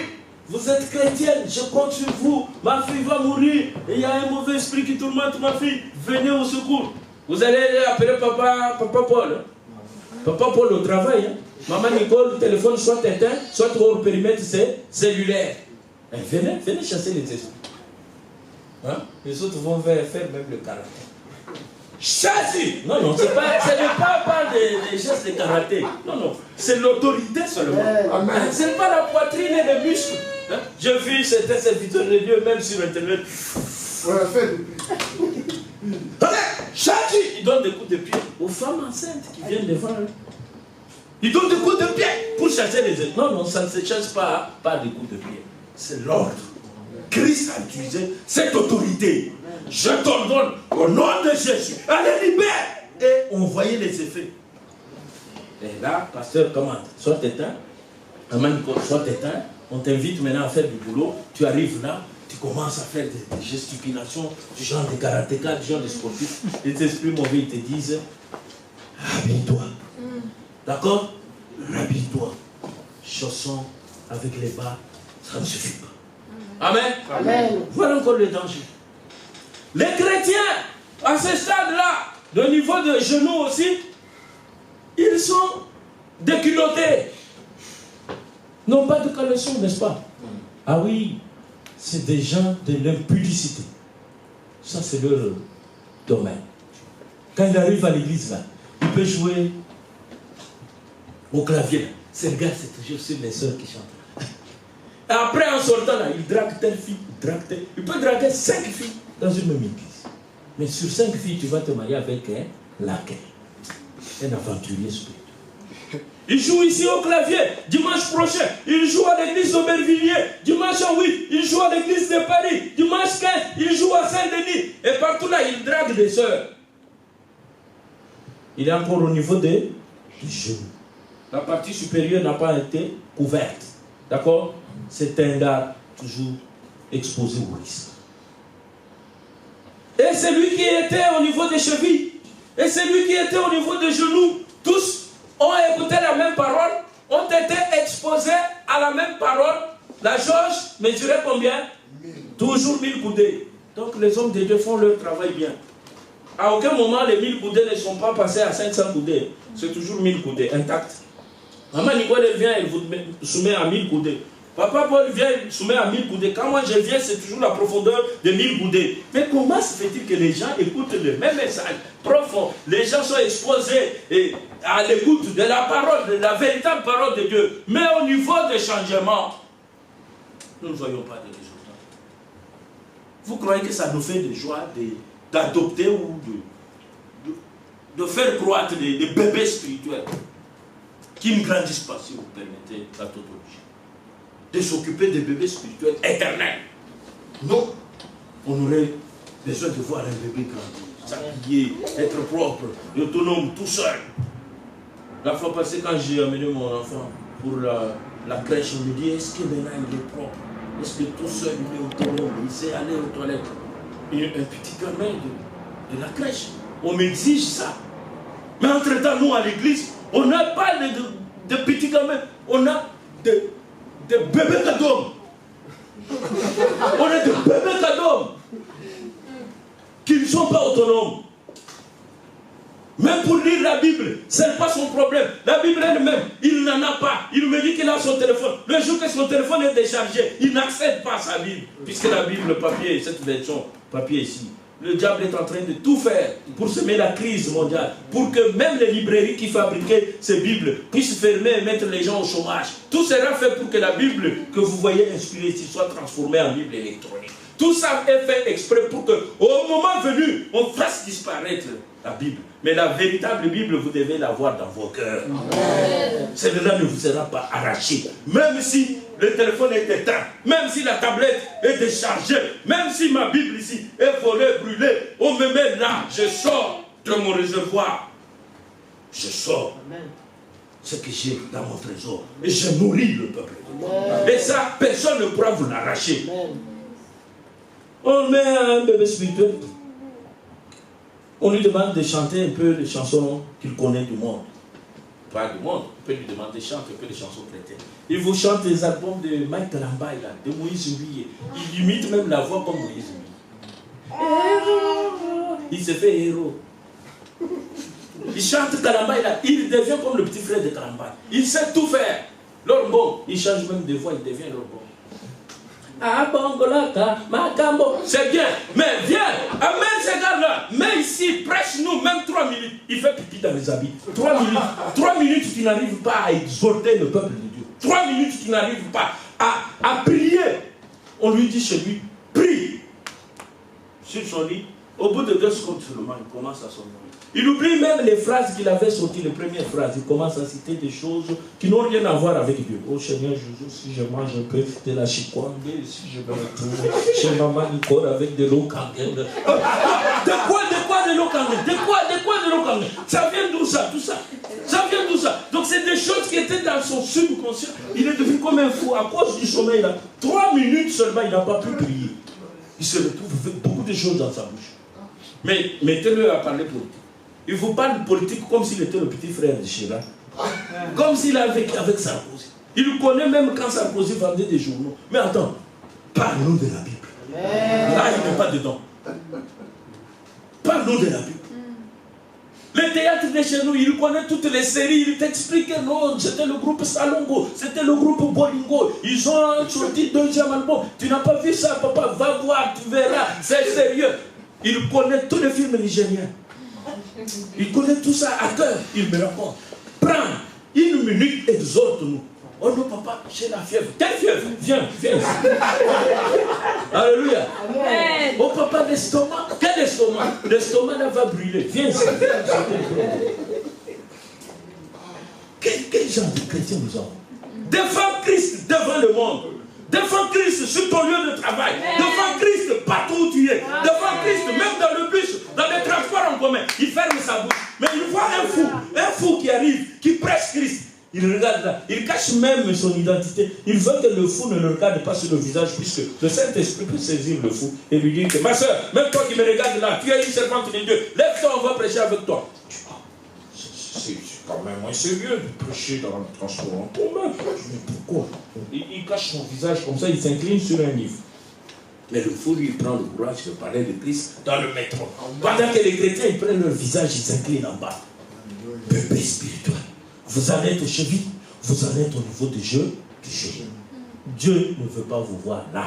Vous êtes chrétienne, je compte sur vous. Ma fille va mourir. Et il y a un mauvais esprit qui tourmente ma fille. Venez au secours. Vous allez appeler papa Paul. Papa Paul au travail. Maman Nicole, le téléphone soit éteint, soit hors périmètre cellulaire. Venez chasser les esprits. Hein? Les autres vont faire même le karaté. Chasser! Non, ce n'est pas des gestes de karaté. Non, c'est l'autorité seulement. Ce n'est pas la poitrine et les muscles. Hein? J'ai vu certains serviteurs de Dieu, même sur Internet. Chasser! Ils donnent des coups de pied aux femmes enceintes qui viennent devant eux. Ils donnent des coups de pied pour chasser les esprits. Non, ça ne se chasse pas par des coups de pied. C'est l'ordre. Christ a utilisé cette autorité. Je t'ordonne au nom de Jésus. Allez, libère. Et on voyait les effets. Et là, pasteur commande. Sois éteint. Sois éteint. On t'invite maintenant à faire du boulot. Tu arrives là. Tu commences à faire des gesticulations du genre de karatéka, du genre de sportif. Les esprits mauvais, ils te disent, habille-toi. D'accord? Habille-toi. Chaussons avec les bas, ça ne suffit pas. Amen. Amen. Voilà encore le danger. Les chrétiens, à ce stade-là, au niveau de genoux aussi, ils sont déculottés. N'ont pas de caleçon, n'est-ce pas? Ah oui, c'est des gens de l'impudicité. Ça, c'est leur domaine. Quand il arrive à l'église, là, il peut jouer au clavier. C'est gars, c'est toujours sur les sœurs qui chantent. Après, en sortant là, il drague telle fille, il peut draguer 5 filles dans une même église. Mais sur 5 filles, tu vas te marier avec laquelle? Un aventurier spirituel. Il joue ici au clavier, dimanche prochain. Il joue à l'église d'Aubervilliers, dimanche 8. Il joue à l'église de Paris, dimanche 15. Il joue à Saint-Denis. Et partout là, il drague des sœurs. Il est encore au niveau des genoux. La partie supérieure n'a pas été couverte. D'accord? C'est un gars toujours exposé au risque. Et celui qui était au niveau des chevilles, et celui qui était au niveau des genoux, tous ont écouté la même parole, ont été exposés à la même parole. La jauge mesurait combien? Toujours 1000 coudées. Donc les hommes de Dieu font leur travail bien. À aucun moment les 1000 coudées ne sont pas passés à 500 coudées. C'est toujours 1000 coudées, intactes. Maman Nicole vient et vous soumet à 1000 coudées. Papa Paul vient et soumet à 1000 coudées. Quand moi je viens, c'est toujours la profondeur de 1000 coudées. Mais comment se fait-il que les gens écoutent le même message profond? Les gens sont exposés à l'écoute de la parole, de la véritable parole de Dieu. Mais au niveau des changements, nous ne voyons pas de résultats. Vous croyez que ça nous fait de joie d'adopter ou de faire croître des bébés spirituels qui ne grandissent pas, si vous permettez la tautologie, de s'occuper des bébés spirituels éternels. Non. On aurait besoin de voir un bébé grandir, s'habiller, être propre, autonome, tout seul. La fois passée, quand j'ai amené mon enfant pour la crèche, on me dit, est-ce que maintenant il est propre? Est-ce que tout seul il est autonome? Il sait aller aux toilettes? Et un petit gamin de la crèche, on m'exige ça. Mais entre-temps, nous à l'église, on n'a pas de petits gamins, on a des bébés cadeaux. On a des bébés cadeaux qui ne sont pas autonomes. Même pour lire la Bible, ce n'est pas son problème. La Bible elle-même, il n'en a pas. Il me dit qu'il a son téléphone. Le jour que son téléphone est déchargé, il n'accède pas à sa Bible. Puisque la Bible, le papier, cette version, papier ici, le diable est en train de tout faire pour semer la crise mondiale. Pour que même les librairies qui fabriquaient ces Bibles puissent fermer et mettre les gens au chômage. Tout sera fait pour que la Bible que vous voyez inspirée soit transformée en Bible électronique. Tout ça est fait exprès pour que, au moment venu, on fasse disparaître la Bible. Mais la véritable Bible, vous devez l'avoir dans vos cœurs. Celle-là ne vous sera pas arrachée. Même si le téléphone est éteint, même si la tablette est déchargée, même si ma Bible ici est volée, brûlée, on me met là, je sors de mon réservoir. Je sors ce que j'ai dans mon trésor. Et je nourris le peuple. Et ça, personne ne pourra vous l'arracher. On met un bébé spirituel. On lui demande de chanter un peu les chansons qu'il connaît du monde. Pas du monde, on peut lui demander de chanter un peu les chansons chrétiennes. Il vous chante les albums de Mike Kalambay, de Moïse Oulié. Il imite même la voix comme Moïse Oulié. Héros. Il se fait héros. Il chante Kalambay là, il devient comme le petit frère de Kalambay. Il sait tout faire. L'homme bon, il change même de voix, il devient l'homme bon. C'est bien, mais viens, amène ces gars-là, mets ici, prêche-nous même 3 minutes. Il fait pipi dans les habits. 3 minutes, tu n'arrives pas à exhorter le peuple de Dieu. 3 minutes, tu n'arrives pas à prier. On lui dit chez lui, prie. Sur son lit, au bout de 2 secondes seulement, il commence à somnoler. Il oublie même les phrases qu'il avait sorties, les premières phrases. Il commence à citer des choses qui n'ont rien à voir avec Dieu. Oh Seigneur Jésus, si je mange un peu de la chikwande, si je me retrouve chez maman Nicole avec de l'eau kangel. De quoi de l'eau kangel? De quoi de l'eau kangel? Ça vient d'où ça, tout ça? Ça vient d'où ça? Donc c'est des choses qui étaient dans son subconscient. Il est devenu comme un fou à cause du sommeil là. 3 minutes seulement, il n'a pas pu prier. Il se retrouve avec beaucoup de choses dans sa bouche. Mais mettez-le à parler politique. Il vous parle de politique comme s'il était le petit frère de Chirac. Comme s'il avait avec Sarkozy. Il connaît même quand Sarkozy vendait des journaux. Mais attends, parle-nous de la Bible. Là, il n'est pas dedans. Parle-nous de la Bible. Le théâtre de chez nous, il connaît toutes les séries, il t'explique, non, c'était le groupe Salongo, c'était le groupe Bolingo, ils ont sorti 2e album. Tu n'as pas vu ça, papa, va voir, tu verras, c'est sérieux. Il connaît tous les films nigériens. Il connaît tout ça à cœur. Il me raconte. Prends 1 minute, exhorte-nous. Oh non, papa, j'ai la fièvre. Quelle fièvre? Viens. Alléluia. Amen. Oh papa, l'estomac. Quel estomac? L'estomac là va brûler. Viens. Quel genre de chrétien nous avons? Défends Christ devant le monde. Défends Christ sur ton lieu de travail. Défends Christ partout où tu es. Défends Christ même dans le bus, dans les transports en commun. Il ferme sa bouche. Mais il voit un fou qui arrive, qui prêche Christ. Il regarde là. Il cache même son identité. Il veut que le fou ne le regarde pas sur le visage, puisque le Saint-Esprit peut saisir le fou et lui dire que ma soeur, même toi qui me regardes là, tu es une servante de Dieu. Lève-toi, on va prêcher avec toi. C'est quand même moins sérieux de prêcher dans le transport en commun. Mais pourquoi? Il cache son visage comme ça, il s'incline sur un livre. Mais le fou, lui, il prend le courage de parler de Christ dans le métro. Pendant que les chrétiens, ils prennent leur visage, ils s'inclinent en bas. Bébé spirituel. Vous allez être chevilles, vous allez être au niveau de Dieu. Dieu ne veut pas vous voir là.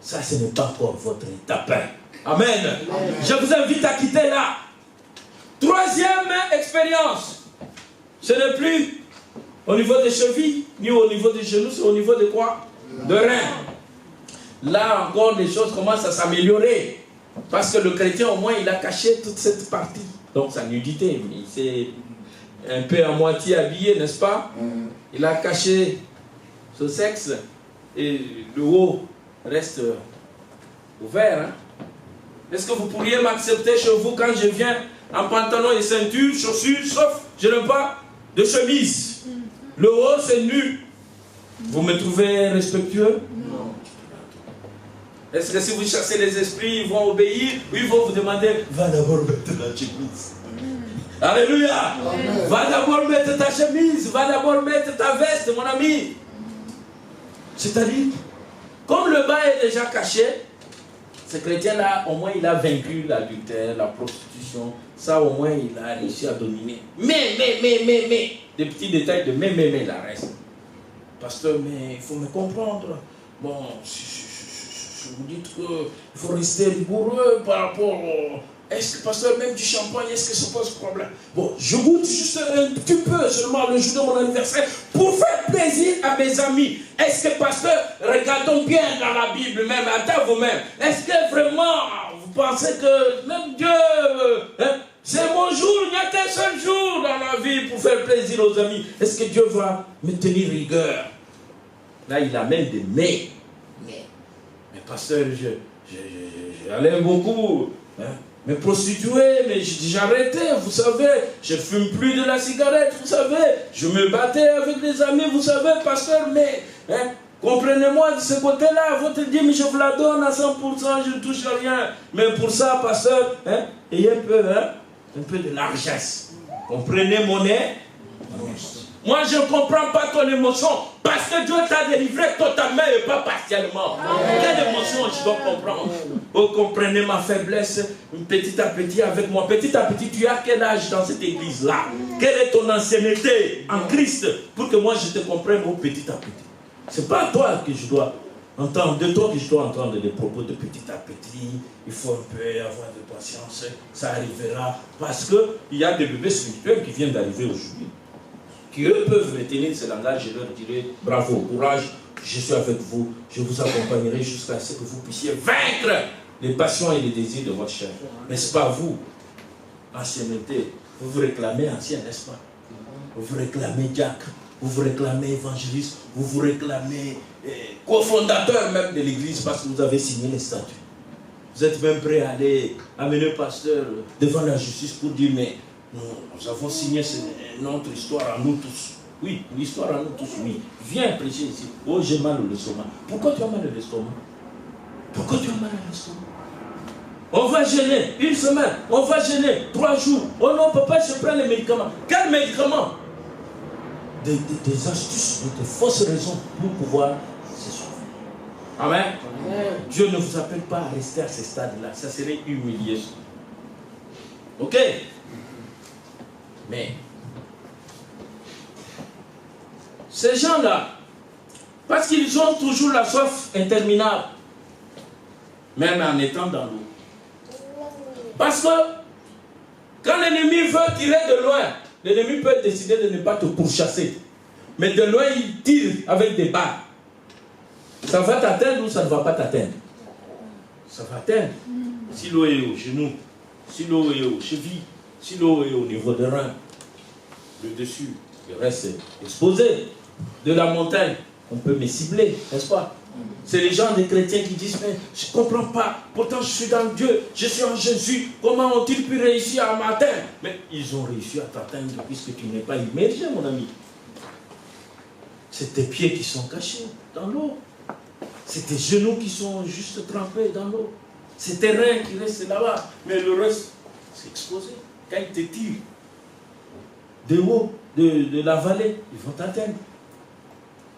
Ça, ce n'est pas encore votre étape. Amen. Je vous invite à quitter là. 3e expérience. Ce n'est plus au niveau des chevilles, ni au niveau des genoux, c'est au niveau de quoi? De reins. Là encore, les choses commencent à s'améliorer. Parce que le chrétien, au moins, il a caché toute cette partie. Donc, sa nudité, il s'est un peu à moitié habillé, n'est-ce pas? Il a caché ce sexe et le haut reste ouvert. Hein? Est-ce que vous pourriez m'accepter chez vous quand je viens en pantalon et ceinture, chaussures, sauf je n'ai pas de chemise. Le haut c'est nu. Vous me trouvez respectueux? Non. Est-ce que si vous chassez les esprits, ils vont obéir ou ils vont vous demander, va d'abord mettre la chemise. Alléluia. Amen. Va d'abord mettre ta chemise, va d'abord mettre ta veste, mon ami. C'est-à-dire, comme le bas est déjà caché, ce chrétien-là, au moins il a vaincu l'adultère, la prostitution. Ça, au moins, il a réussi à dominer. Mais, des petits détails de mais, la reste. Pasteur, mais il faut me comprendre. Bon, si vous dites qu'il faut rester rigoureux par rapport au... Est-ce que, pasteur, même du champagne, est-ce que ça pose problème? Bon, je goûte juste un petit peu seulement le jour de mon anniversaire pour faire plaisir à mes amis. Est-ce que, pasteur, regardons bien dans la Bible même, à vous-même. Est-ce que vraiment, vous pensez que même Dieu, c'est mon jour, il n'y a qu'un seul jour dans la vie pour faire plaisir aux amis. Est-ce que Dieu va me tenir rigueur? Là, il amène des mais. Mais pasteur, j'allais beaucoup. Me prostituer, mais j'ai arrêté, vous savez, je ne fume plus de la cigarette, vous savez, je me battais avec des amis, vous savez, pasteur, mais comprenez-moi de ce côté-là, votre dit, mais je vous la donne à 100%, je ne touche à rien. Mais pour ça, pasteur, ayez un peu de largesse. Comprenez mon nez? Moi, je ne comprends pas ton émotion, parce que Dieu t'a délivré totalement et pas partiellement. Quelle émotion je dois comprendre? Vous comprenez ma faiblesse petit à petit avec moi. Petit à petit, tu as quel âge dans cette église-là? Quelle est ton ancienneté en Christ? Pour que moi je te comprenne petit à petit. Ce n'est pas toi que je dois entendre, de toi que je dois entendre des propos de petit à petit. Il faut un peu avoir de patience, ça arrivera. Parce qu'il y a des bébés spirituels qui viennent d'arriver aujourd'hui, qui eux peuvent retenir ce langage. Je leur dirai bravo, courage, je suis avec vous, je vous accompagnerai jusqu'à ce que vous puissiez vaincre les passions et les désirs de votre chair. N'est-ce pas vous, ancienneté, vous vous réclamez ancien, n'est-ce pas? Vous vous réclamez diacre, vous vous réclamez évangéliste, vous vous réclamez cofondateur même de l'église parce que vous avez signé les statuts. Vous êtes même prêt à aller amener pasteur devant la justice pour dire mais nous avons signé notre histoire à nous tous. Oui, l'histoire à nous tous, oui. Viens prêcher ici. Oh, j'ai mal au l'estomac. Pourquoi tu as mal au l'estomac? Pourquoi tu as mal à l'estomac? On va gêner 1 semaine, on va gêner 3 jours. Oh non, papa, je prends les médicaments. Quels médicaments? Des astuces, de fausses raisons pour pouvoir se sauver. Amen. Dieu ne vous appelle pas à rester à ce stade-là. Ça serait humilié. Ok? Mais ces gens-là, parce qu'ils ont toujours la soif interminable, même en étant dans l'eau. Parce que quand l'ennemi veut tirer de loin, l'ennemi peut décider de ne pas te pourchasser. Mais de loin, il tire avec des balles. Ça va t'atteindre ou ça ne va pas t'atteindre? Ça va atteindre. Si l'eau est au genou, si l'eau est aux chevilles, si l'eau est au niveau des reins, le dessus, le reste est exposé. De la montagne, on peut me cibler, n'est-ce pas? C'est les gens des chrétiens qui disent, mais je ne comprends pas, pourtant je suis dans Dieu, je suis en Jésus, comment ont-ils pu réussir à m'atteindre? Mais ils ont réussi à t'atteindre puisque tu n'es pas immergé, mon ami. C'est tes pieds qui sont cachés dans l'eau. C'est tes genoux qui sont juste trempés dans l'eau. C'est tes reins qui restent là-bas. Mais le reste, c'est exposé. Quand ils te tirent de haut, de la vallée, ils vont t'atteindre.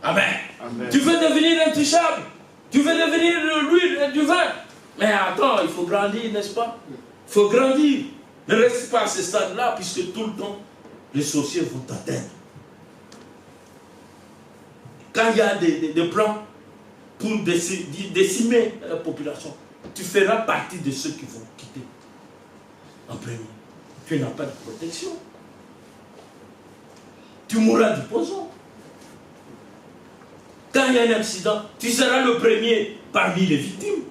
Amen. Amen. Tu veux devenir intouchable. Tu veux devenir de l'huile et du vin. Mais attends, il faut grandir, n'est-ce pas? Il faut grandir. Ne reste pas à ce stade-là, puisque tout le temps, les sorciers vont t'atteindre. Quand il y a des plans pour décimer la population, tu feras partie de ceux qui vont quitter en premier. Tu n'as pas de protection. Tu mourras du poison. Quand il y a un accident, tu seras le premier parmi les victimes.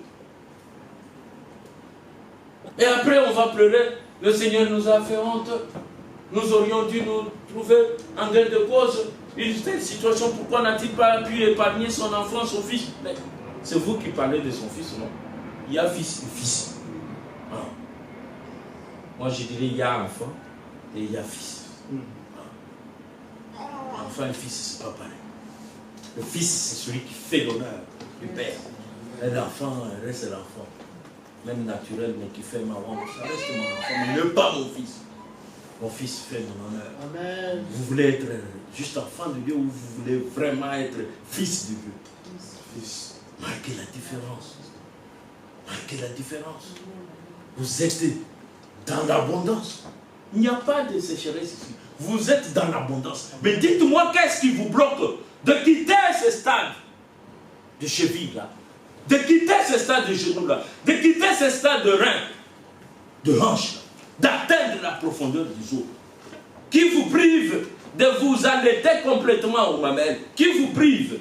Et après, on va pleurer. Le Seigneur nous a fait honte. Nous aurions dû nous trouver en gain de cause. Une telle situation, pourquoi n'a-t-il pas pu épargner son enfant, son fils? Mais c'est vous qui parlez de son fils, non? Il y a fils et fils. Ah. Moi, je dirais il y a enfant et il y a fils. Ah. Enfant et fils, c'est pas pareil. Le fils, c'est celui qui fait l'honneur du père. Et l'enfant reste l'enfant. Même naturel, mais qui fait ma honte. Ça reste mon enfant, mais ne pas mon fils. Mon fils fait mon honneur. Amen. Vous voulez être juste enfant de Dieu ou vous voulez vraiment être fils de Dieu? Fils. Marquez la différence. Marquez la différence. Vous êtes dans l'abondance. Il n'y a pas de sécheresse ici. Vous êtes dans l'abondance. Mais dites-moi, qu'est-ce qui vous bloque de quitter ce stade de cheville là, de quitter ce stade de genou là, de quitter ce stade de rein, de hanche là, d'atteindre la profondeur du eau, qui vous prive de vous allaiter complètement aux mamelles, qui vous prive,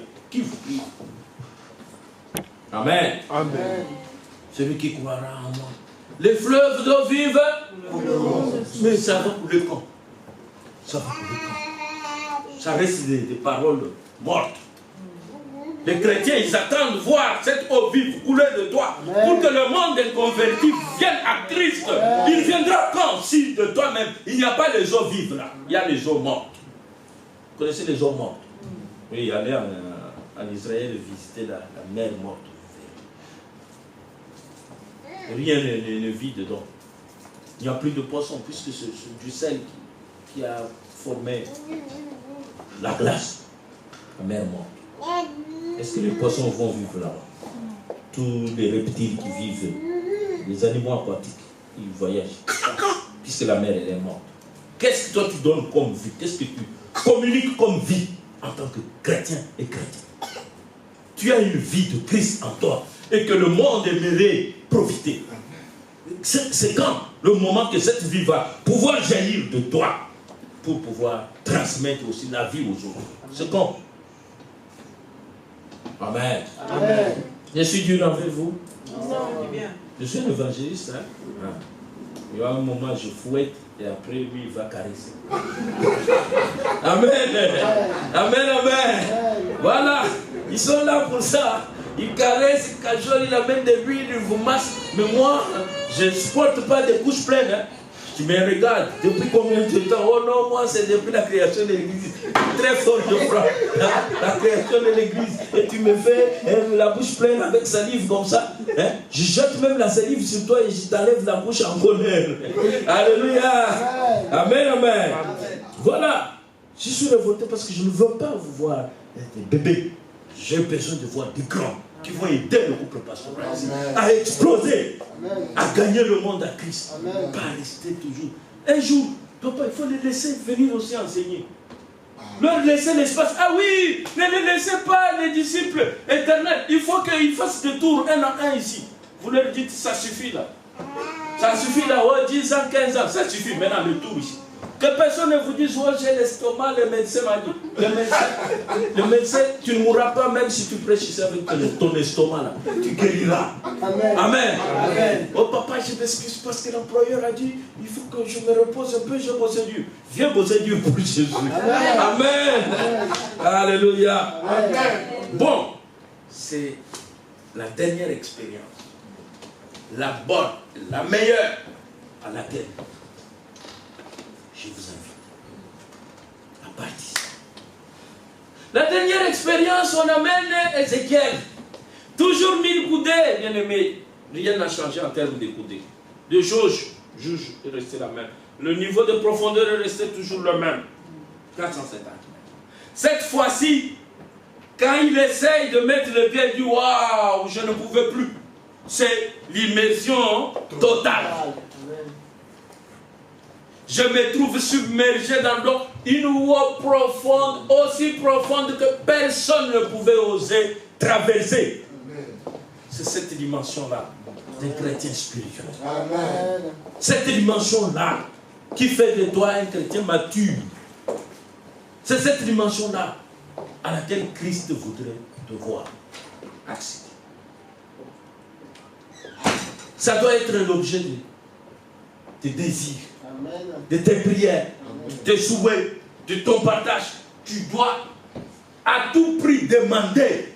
Amen. Amen. Celui qui croira en moi. Les fleuves d'eau vive, mais ça va couler quand? Ça va couler quand? Ça reste des paroles mortes. Les chrétiens, ils attendent de voir cette eau vive couler de toi pour que le monde inconverti vienne à Christ. Il viendra quand? Si de toi-même, il n'y a pas les eaux vives là, il y a les eaux mortes. Vous connaissez les eaux mortes? Oui, allez en Israël visiter la mer morte. Rien ne vit dedans. Il n'y a plus de poissons puisque c'est du sel qui a formé la glace, la mer morte. Est-ce que les poissons vont vivre là-bas? Tous les reptiles qui vivent, les animaux aquatiques, ils voyagent. Puisque la mer elle est morte. Qu'est-ce que toi tu donnes comme vie? Qu'est-ce que tu communiques comme vie en tant que chrétien et chrétien? Tu as une vie de Christ en toi et que le monde aimerait profiter. C'est quand le moment que cette vie va pouvoir jaillir de toi pour pouvoir transmettre aussi la vie aux autres. C'est quand? Amen. Amen. Je suis dur envers vous. Non, bien. Je suis un évangéliste. Il y a un moment, je fouette et après lui, il va caresser. Amen. Amen, amen. Voilà. Ils sont là pour ça. Ils caressent, ils cajolent, ils amènent de l'huile, ils vous massent. Mais moi, je ne supporte pas des couches pleines. Hein. Tu me regardes. Depuis combien de temps? Oh non, moi, c'est depuis la création de l'église. Très fort, je crois. La création de l'église. Et tu me fais la bouche pleine avec salive comme ça. Hein? Je jette même la salive sur toi et je t'enlève la bouche en colère. Alléluia. Amen, amen. Voilà. Je suis révolté parce que je ne veux pas vous voir des bébés. J'ai besoin de voir des grands qui vont aider le couple pastoral à exploser, à gagner le monde à Christ. Pas rester toujours. Un jour, papa, il faut les laisser venir aussi enseigner. Leur laisser l'espace. Ah oui, ne les laissez pas, les disciples éternels. Il faut qu'ils fassent des tours un à un ici. Vous leur dites, ça suffit là. Ça suffit là, oh, 10 ans, 15 ans, ça suffit maintenant le tour ici. Que personne ne vous dise, oh, j'ai l'estomac, le médecin m'a dit. Le médecin, tu ne mourras pas même si tu prêches ici avec ton estomac là. Tu guériras. Amen. Amen. Amen. Oh papa, je m'excuse parce que l'employeur a dit, il faut que je me repose un peu, je bosse Dieu. Viens bosser Dieu pour Jésus. Amen. Amen. Alléluia. Amen. Bon, c'est la dernière expérience. La bonne, la meilleure à laquelle je vous invite à participer. La dernière expérience, on amène Ézéchiel. Toujours 1000 coudées, bien aimé. Rien n'a changé en termes de coudées. De jauge est resté la même. Le niveau de profondeur est resté toujours le même. 450 mètres. Cette fois-ci, quand il essaye de mettre le pied, il dit waouh, je ne pouvais plus. C'est l'immersion totale. Je me trouve submergé dans l'eau, une eau profonde, aussi profonde que personne ne pouvait oser traverser. C'est cette dimension-là d'un chrétien spirituel. Amen. Cette dimension-là qui fait de toi un chrétien mature. C'est cette dimension-là à laquelle Christ voudrait te voir accéder. Ça doit être l'objet de tes désirs, de tes prières, de tes souhaits, de ton partage. Tu dois à tout prix demander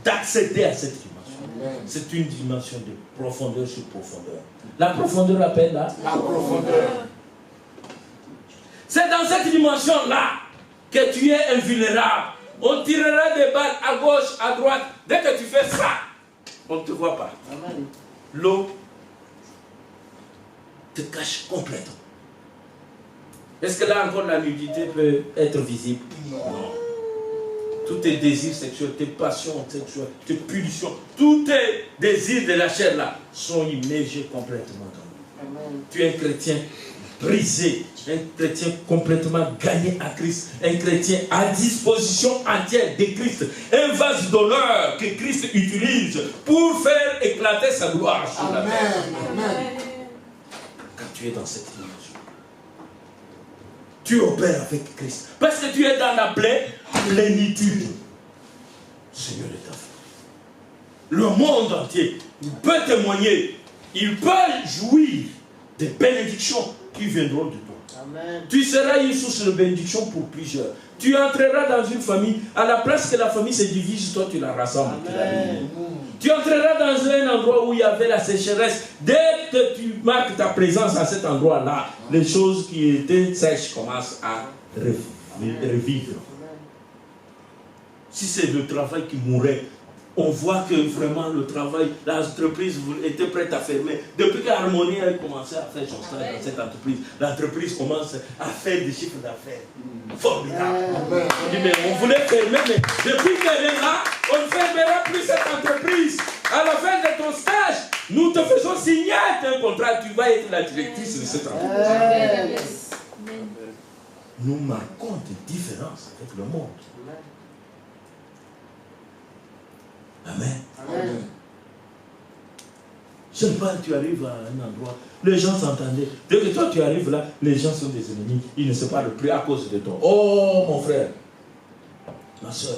d'accéder à cette dimension. C'est une dimension de profondeur sur profondeur. La profondeur appelle là. La profondeur. C'est dans cette dimension-là que tu es invulnérable. On tirera des balles à gauche, à droite. Dès que tu fais ça, on ne te voit pas. Amen. L'eau te cache complètement. Est-ce que là encore la nudité peut être visible? Non. Tous tes désirs sexuels, tes passions sexuelles, tes pulsions, tous tes désirs de la chair là sont immergés complètement dans nous. Amen. Tu es un chrétien brisé, un chrétien complètement gagné à Christ, un chrétien à disposition entière de Christ, un vase d'honneur que Christ utilise pour faire éclater sa gloire sur la terre. Amen. Quand tu es dans cette dimension, tu opères avec Christ. Parce que tu es dans la plénitude. Seigneur est ta foi. Le monde entier, il peut témoigner, il peut jouir des bénédictions qui viendront de toi. Amen. Tu seras une source de bénédiction pour plusieurs. Tu entreras dans une famille, à la place que la famille se divise, toi tu la rassembles. Tu la Amen. réunis. Tu entreras dans un endroit où il y avait la sécheresse. Dès que tu marques ta présence à cet endroit-là, les choses qui étaient sèches commencent à revivre. Si c'est le travail qui mourait, on voit que vraiment le travail, l'entreprise était prête à fermer. Depuis qu'Harmonie a commencé à faire son stage dans cette entreprise, l'entreprise commence à faire des chiffres d'affaires. Formidable. On dit, mais on voulait fermer, mais depuis qu'elle est là, on ne fermera plus cette entreprise. À la fin de ton stage, nous te faisons signer un contrat. Tu vas être la directrice de cette entreprise. Nous marquons des différences avec le monde. Amen. Amen. Je ne sais pas, tu arrives à un endroit, les gens s'entendaient. Dès que toi tu arrives là, les gens sont des ennemis. Ils ne se parlent plus à cause de toi. Oh mon frère, ma soeur,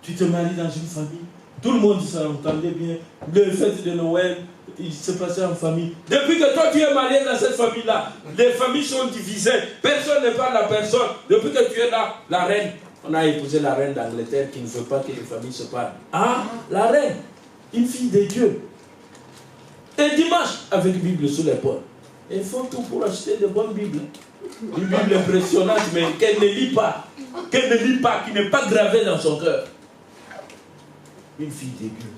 tu te maries dans une famille. Tout le monde s'entendait bien. Le fête de Noël, il se passait en famille. Depuis que toi tu es marié dans cette famille-là, les familles sont divisées. Personne ne parle à personne. Depuis que tu es là, la reine. On a épousé la reine d'Angleterre qui ne veut pas que les familles se parlent. Ah, la reine, une fille de Dieu. Et dimanche, avec Bible sous l'épaule. Il faut tout pour acheter de bonnes Bibles. Une Bible impressionnante, mais qu'elle ne lit pas. Qu'elle ne lit pas, qui n'est pas gravée dans son cœur. Une fille de Dieu.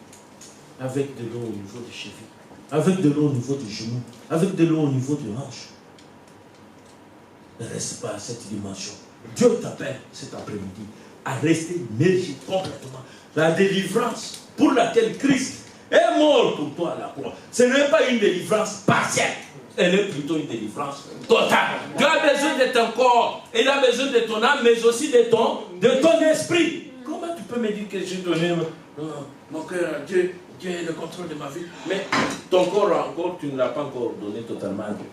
Avec de l'eau au niveau des chevilles. Avec de l'eau au niveau des genoux. Avec de l'eau au niveau des hanches. Ne reste pas à cette dimension. Dieu t'appelle cet après-midi à rester immergé complètement. La délivrance pour laquelle Christ est mort pour toi à la croix, ce n'est pas une délivrance partielle. Elle est plutôt une délivrance totale. Tu as besoin de ton corps, il a besoin de ton âme, mais aussi de ton esprit. Comment tu peux me dire que j'ai donné mon cœur à Dieu, Dieu est le contrôle de ma vie, mais ton corps encore, tu ne l'as pas encore donné totalement à Dieu.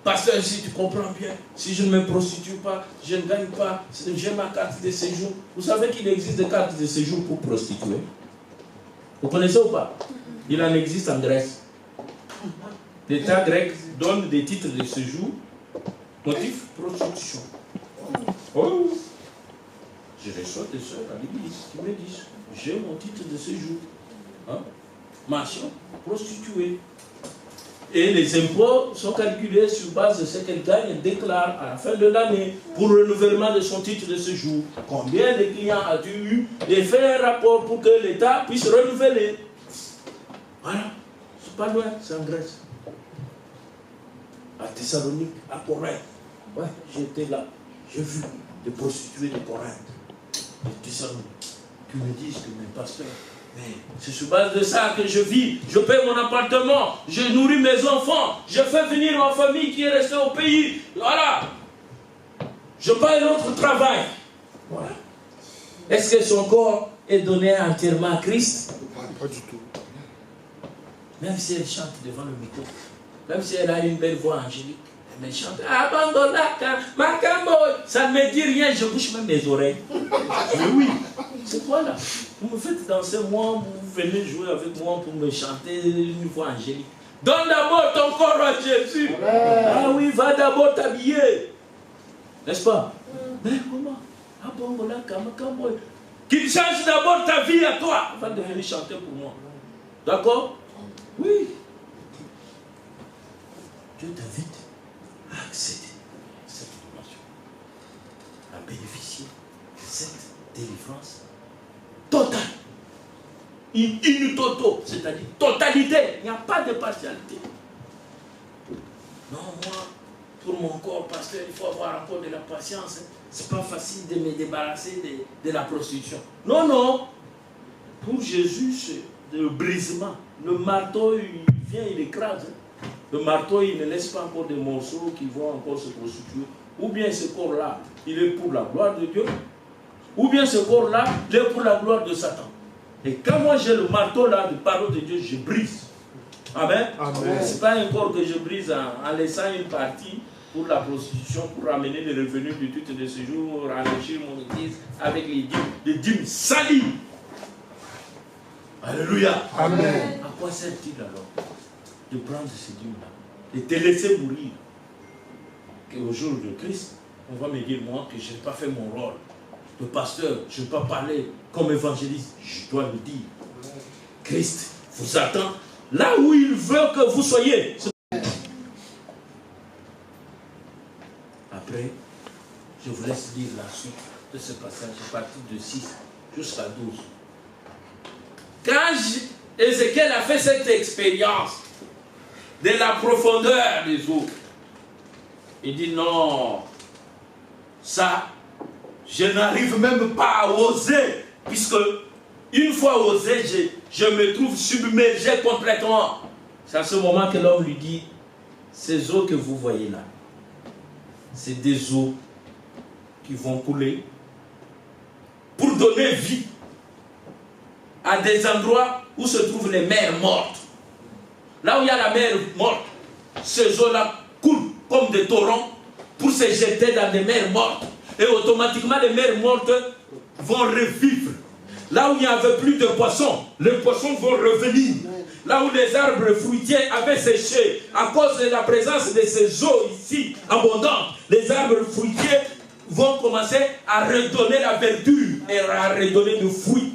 Pasteur, si tu comprends bien, si je ne me prostitue pas, je ne gagne pas, j'ai ma carte de séjour. Vous savez qu'il existe des cartes de séjour pour prostituer? Vous connaissez ou pas? Il en existe en Grèce. L'État grec donne des titres de séjour, motif prostitution. Oh, je reçois des soeurs à l'église qui me disent, j'ai mon titre de séjour. Hein? Mention, prostituée. Et les impôts sont calculés sur base de ce qu'elle gagne et déclare à la fin de l'année pour le renouvellement de son titre de séjour. Combien de clients as-tu eu? Et fait un rapport pour que l'État puisse renouveler. Voilà. C'est pas loin, c'est en Grèce. À Thessalonique, à Corinthe. Ouais, j'étais là. J'ai vu des prostituées de Corinthe, de Thessalonique, qui me disent que mes pasteurs, mais c'est sur base de ça que je vis. Je paie mon appartement, je nourris mes enfants, je fais venir ma famille qui est restée au pays. Voilà. Je paye notre travail. Voilà. Est-ce que son corps est donné entièrement à Christ? Pas du tout. Même si elle chante devant le micro, même si elle a une belle voix angélique, elle me chante Abandonaka, Makamboy. Ça ne me dit rien, je bouche même mes oreilles. Mais oui, c'est quoi là? Vous me faites danser, moi, vous venez jouer avec moi pour me chanter une voix angélique. Donne d'abord ton corps à Jésus. Ah oui, va d'abord t'habiller. N'est-ce pas? Mais comment? Abandonaka, Makamboy. Qu'il change d'abord ta vie à toi avant de venir chanter pour moi. D'accord? Oui. Dieu t'invite à accéder à cette dimension, à bénéficier de cette délivrance totale. Une toto, c'est-à-dire totalité. Il n'y a pas de partialité. Non, moi, pour mon corps, pasteur, il faut avoir encore de la patience. C'est pas facile de me débarrasser de la prostitution. Non, non. Pour Jésus, c'est le brisement. Le marteau, il vient, il écrase. Le marteau, il ne laisse pas encore des morceaux qui vont encore se prostituer. Ou bien ce corps-là, il est pour la gloire de Dieu. Ou bien ce corps-là, il est pour la gloire de Satan. Et quand moi j'ai le marteau-là de parole de Dieu, je brise. Amen. Ce n'est pas un corps que je brise en laissant une partie pour la prostitution, pour ramener les revenus du titre de séjour, enrichir mon église avec les dîmes salies. Alléluia. Amen. À quoi sert-il alors de prendre ces dîmes-là, de te laisser mourir? Qu'au jour de Christ, on va me dire, moi, que je n'ai pas fait mon rôle. Le pasteur, je ne vais pas parler comme évangéliste, je dois le dire. Christ vous attend là où il veut que vous soyez. Après, je vous laisse lire la suite de ce passage, à partir de 6 jusqu'à 12. Quand Ézéchiel a fait cette expérience de la profondeur des eaux, il dit non, ça, je n'arrive même pas à oser, puisque une fois osé, je me trouve submergé complètement. C'est à ce moment que l'homme lui dit, ces eaux que vous voyez là, c'est des eaux qui vont couler pour donner vie à des endroits où se trouvent les mers mortes. Là où il y a la mer morte, ces eaux-là coulent comme des torrents pour se jeter dans des mers mortes. Et automatiquement, les mers mortes vont revivre. Là où il n'y avait plus de poissons, les poissons vont revenir. Là où les arbres fruitiers avaient séché, à cause de la présence de ces eaux ici abondantes, les arbres fruitiers vont commencer à redonner la verdure et à redonner le fruit.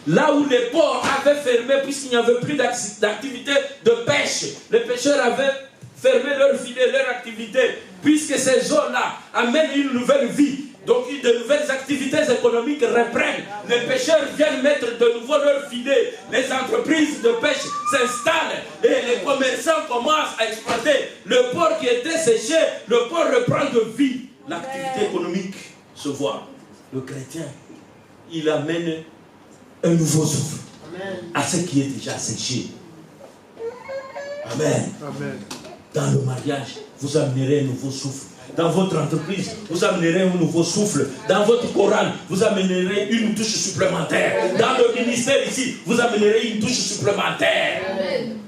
Là où les ports avaient fermé, puisqu'il n'y avait plus d'activité de pêche, les pêcheurs avaient fermé leur filet, leur activité, puisque ces eaux-là amènent une nouvelle vie. Donc de nouvelles activités économiques reprennent. Les pêcheurs viennent mettre de nouveau leur filet. Les entreprises de pêche s'installent et les commerçants commencent à exploiter. Le port qui était séché, le port reprend de vie. L'activité économique se voit. Le chrétien, il amène un nouveau souffle à ce qui est déjà séché. Amen. Amen. Dans le mariage, vous amènerez un nouveau souffle. Dans votre entreprise, vous amènerez un nouveau souffle. Dans votre chorale, vous amènerez une touche supplémentaire. Dans le ministère ici, vous amènerez une touche supplémentaire. Amen.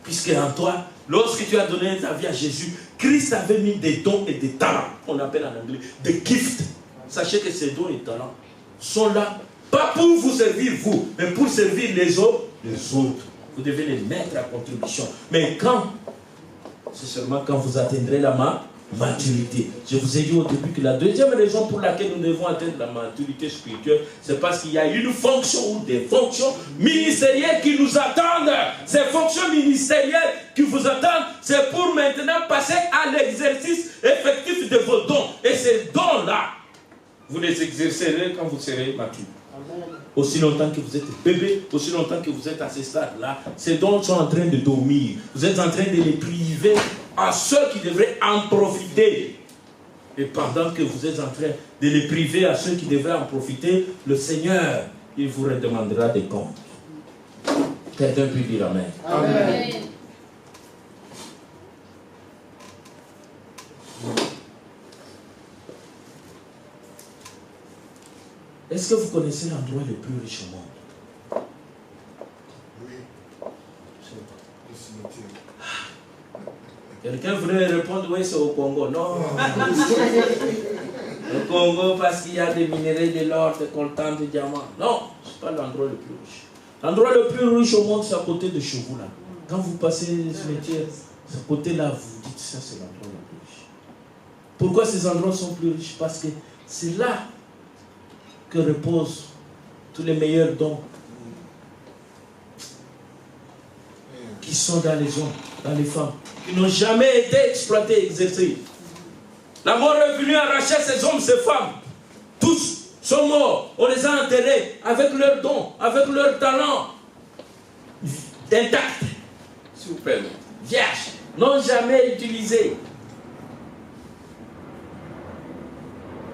Puisque en toi, lorsque tu as donné ta vie à Jésus, Christ avait mis des dons et des talents, on appelle en anglais des gifts. Sachez que ces dons et talents sont là, pas pour vous servir vous, mais pour servir les autres. Vous devez les mettre à contribution. Mais quand? C'est seulement quand vous atteindrez la maturité. Je vous ai dit au début que la deuxième raison pour laquelle nous devons atteindre la maturité spirituelle, c'est parce qu'il y a une fonction ou des fonctions ministérielles qui nous attendent. Ces fonctions ministérielles qui vous attendent, c'est pour maintenant passer à l'exercice effectif de vos dons. Et ces dons-là, vous les exercerez quand vous serez mature. Aussi longtemps que vous êtes bébé, aussi longtemps que vous êtes à ce stade-là, ces dons sont en train de dormir. Vous êtes en train de les priver à ceux qui devraient en profiter. Et pendant que vous êtes en train de les priver à ceux qui devraient en profiter, le Seigneur, il vous redemandera des comptes. Quelqu'un peut dire Amen. Amen. Est-ce que vous connaissez l'endroit le plus riche au monde? Oui. Le cimetière. Quelqu'un voudrait répondre, oui, c'est au Congo. Non. Le Congo, parce qu'il y a des minéraux, de l'or, des coltans, des diamants. Non, ce n'est pas l'endroit le plus riche. L'endroit le plus riche au monde, c'est à côté de chez vous, là. Quand vous passez le cimetière, ce côté-là, vous dites, ça, c'est l'endroit le plus riche. Pourquoi ces endroits sont plus riches? Parce que c'est là que repose tous les meilleurs dons qui sont dans les hommes, dans les femmes, qui n'ont jamais été exploités, exercés. La mort est venue arracher ces hommes, ces femmes. Tous sont morts. On les a enterrés avec leurs dons, avec leurs talents intacts. S'il vous plaît. Vierges. N'ont jamais utilisé.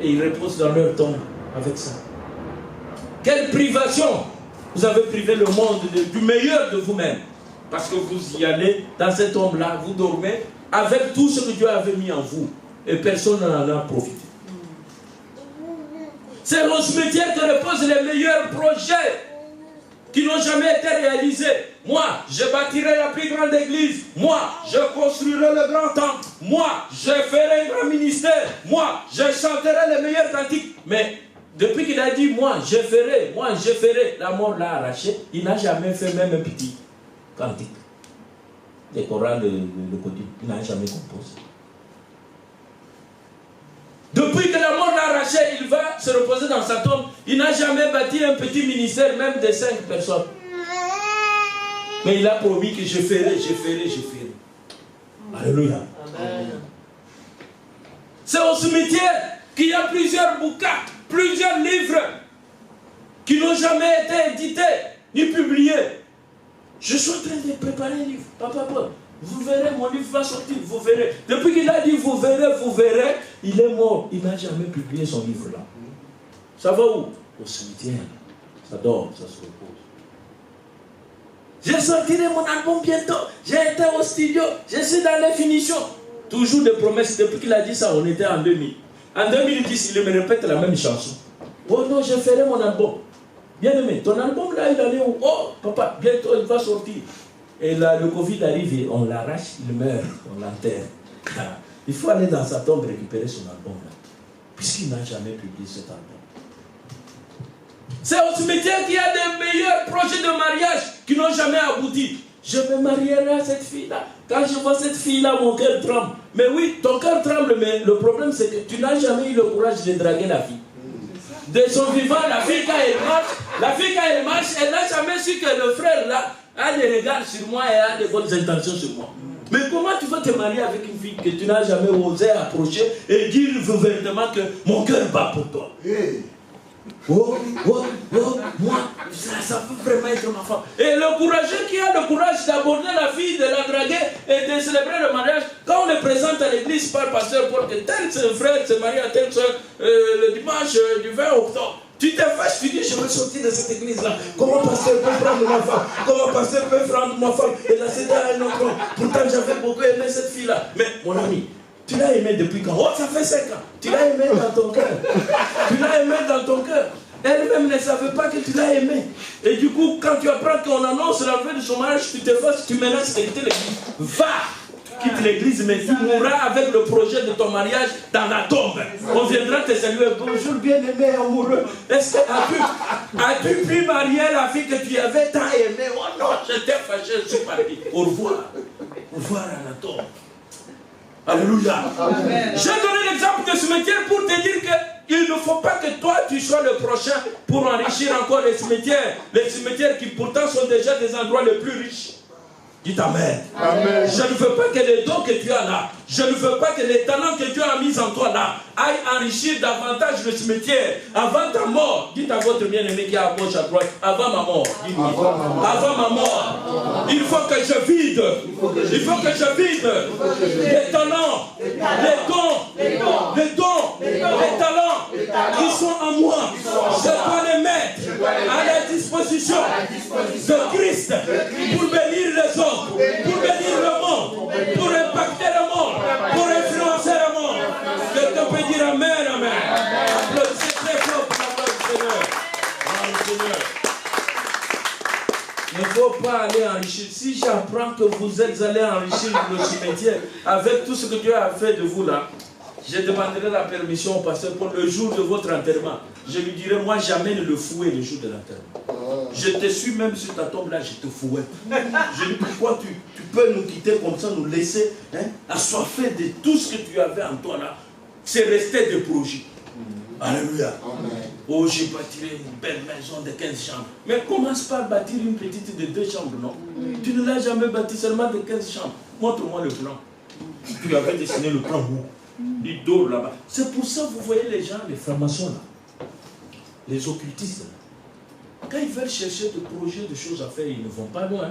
Et ils reposent dans leur tombe avec ça. Quelle privation! Vous avez privé le monde du meilleur de vous-même. Parce que vous y allez dans cette tombe-là, vous dormez avec tout ce que Dieu avait mis en vous. Et personne n'en a profité. C'est au cimetière que reposent les meilleurs projets qui n'ont jamais été réalisés. Moi, je bâtirai la plus grande église. Moi, je construirai le grand temple. Moi, je ferai un grand ministère. Moi, je chanterai les meilleurs cantiques. Mais depuis qu'il a dit, moi, je ferai, la mort l'a arraché. Il n'a jamais fait même un petit cantique. Les chorales de côté, il n'a jamais composé. Depuis que la mort l'a arraché, il va se reposer dans sa tombe. Il n'a jamais bâti un petit ministère, même de 5 personnes. Mais il a promis que je ferai. Alléluia. Amen. C'est au cimetière qu'il y a plusieurs bouquins, plusieurs livres qui n'ont jamais été édités ni publiés. Je suis en train de préparer un livre. Papa, vous verrez, mon livre va sortir, vous verrez. Depuis qu'il a dit vous verrez, il est mort. Il n'a jamais publié son livre là. Ça va où? Au cimetière. Ça dort, ça se repose. Je sortirai mon album bientôt. J'ai été au studio, je suis dans les finitions. Toujours des promesses. Depuis qu'il a dit ça, on était en 2000. En 2010, il me répète la même chanson. Oh non, je ferai mon album. Bien aimé, ton album là, il en est où? Oh, papa, bientôt il va sortir. Et là, le Covid arrive et on l'arrache, il meurt, on l'enterre. Il faut aller dans sa tombe récupérer son album là. Puisqu'il n'a jamais publié cet album. C'est au cimetière qu'il y a des meilleurs projets de mariage qui n'ont jamais abouti. Je me marierai à cette fille-là. Quand je vois cette fille-là, mon cœur tremble. Mais oui, ton cœur tremble, mais le problème c'est que tu n'as jamais eu le courage de draguer la fille. De son vivant, la fille quand elle marche, elle n'a jamais su que le frère là a des regards sur moi et a des bonnes intentions sur moi. Mais comment tu vas te marier avec une fille que tu n'as jamais osé approcher et dire ouvertement que mon cœur bat pour toi? Oh, moi, ça peut vraiment être ma femme. Et le courageux qui a le courage d'aborder la fille, de la draguer et de célébrer le mariage, quand on le présente à l'église par le pasteur Paul, que tel frère se marie à telle soeur le dimanche du 20 octobre, tu te fâches, tu dis je vais sortir de cette église-là. Comment pasteur peut prendre ma femme? Comment pasteur peut prendre ma femme et la céder à un autre homme? Pourtant j'avais beaucoup aimé cette fille-là. Mais mon ami, tu l'as aimé depuis quand? Oh, ça fait 5 ans. Tu l'as aimé dans ton cœur. Tu l'as aimé dans ton cœur. Elle-même ne savait pas que tu l'as aimé. Et du coup, quand tu apprends qu'on annonce la fin de son mariage, tu te fasses, tu menaces de quitter l'église. Va! Quitte l'église, mais tu mourras avec le projet de ton mariage dans la tombe. On viendra te saluer. Bonjour, bien-aimé, amoureux. Est-ce que as-tu pu marier la fille que tu avais tant aimée? Oh non, j'étais fâché, je suis parti. Au revoir. Au revoir à la tombe. Alléluia. J'ai donné l'exemple de cimetière pour te dire qu'il ne faut pas que toi tu sois le prochain pour enrichir encore les cimetières. Les cimetières qui pourtant sont déjà des endroits les plus riches. Dites Amen. Amen. Je ne veux pas que les dons que tu as là, je ne veux pas que les talents que Dieu a mis en toi là aillent enrichir davantage le cimetière. Avant ta mort, dites à votre bien-aimé qui est à gauche, à droite, avant ma mort, dites-moi, avant ma mort, il faut que je vide, les talents, les dons, les talents qui sont en moi. Je dois les mettre à la disposition de Christ pour bénir les autres, pour bénir le monde, pour impacter le monde, pour influencer le monde. Quelqu'un peut dire Amen, Amen. Applaudissez très fort pour la gloire du Seigneur. Seigneur. Il ne faut pas aller enrichir. Si j'apprends que vous êtes allés enrichir le cimetière avec tout ce que Dieu a fait de vous là, je demanderai la permission au pasteur pour le jour de votre enterrement. Je lui dirai, moi jamais ne le fouet le jour de l'enterrement. Je te suis même sur ta tombe là, je te fouette. Je lui dis, pourquoi tu peux nous quitter comme ça, nous laisser assoiffés de tout ce que tu avais en toi là. C'est resté des projets. Alléluia. Amen. Oh, j'ai bâti une belle maison de 15 chambres. Mais commence par bâtir une petite de 2 chambres, non? Tu ne l'as jamais bâti, seulement de 15 chambres. Montre-moi le plan. Tu avais dessiné le plan où? Il dort là-bas. C'est pour ça que vous voyez les gens, les francs-maçons là, les occultistes là. Quand ils veulent chercher des projets, de choses à faire, ils ne vont pas loin.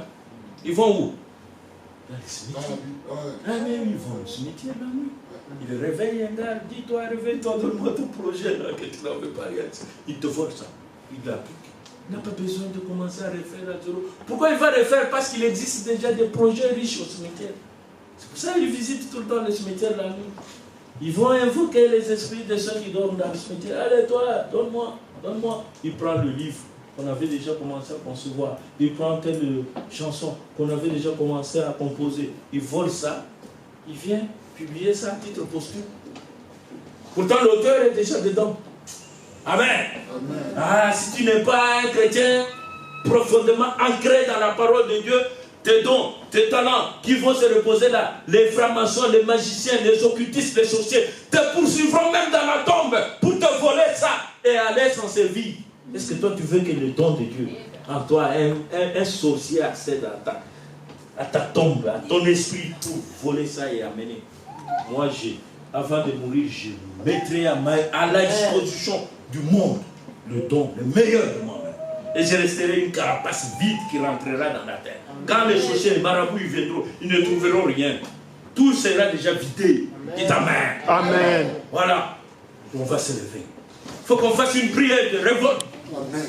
Ils vont où? Dans les cimetières. Ah mais ils vont au cimetière la nuit. Ils réveillent un gars, dis-toi, réveille-toi, donne-moi ton projet là, que tu n'avais pas rien. Il te vole ça. Il l'applique. Il n'a pas besoin de commencer à refaire à zéro. Pourquoi il va refaire? Parce qu'il existe déjà des projets riches au cimetière. C'est pour ça qu'ils visitent tout le temps le cimetière la nuit. Ils vont invoquer les esprits de ceux qui dorment dans le cimetière. Allez toi, donne-moi, donne-moi. Il prend le livre qu'on avait déjà commencé à concevoir. Il prend telle chanson qu'on avait déjà commencé à composer. Il vole ça. Il vient publier ça à titre posthume. Pourtant l'auteur est déjà dedans. Amen. Amen. Ah, si tu n'es pas un chrétien profondément ancré dans la parole de Dieu, tes dons, tes talents qui vont se reposer là, les francs-maçons, les magiciens, les occultistes, les sorciers, te poursuivront même dans la tombe pour te voler ça et aller s'en servir. Est-ce que toi tu veux que le don de Dieu en toi, un sorcier accède à ta tombe, à ton esprit pour voler ça et amener? Moi, avant de mourir, je mettrai à la disposition du monde le don, le meilleur de moi-même. Et je resterai une carapace vide qui rentrera dans la terre. Quand les sorciers, les marabouts ils viendront, ils ne trouveront rien. Tout sera déjà vidé. Dites Amen. Amen. Voilà. On va se lever. Il faut qu'on fasse une prière de révolte. Amen.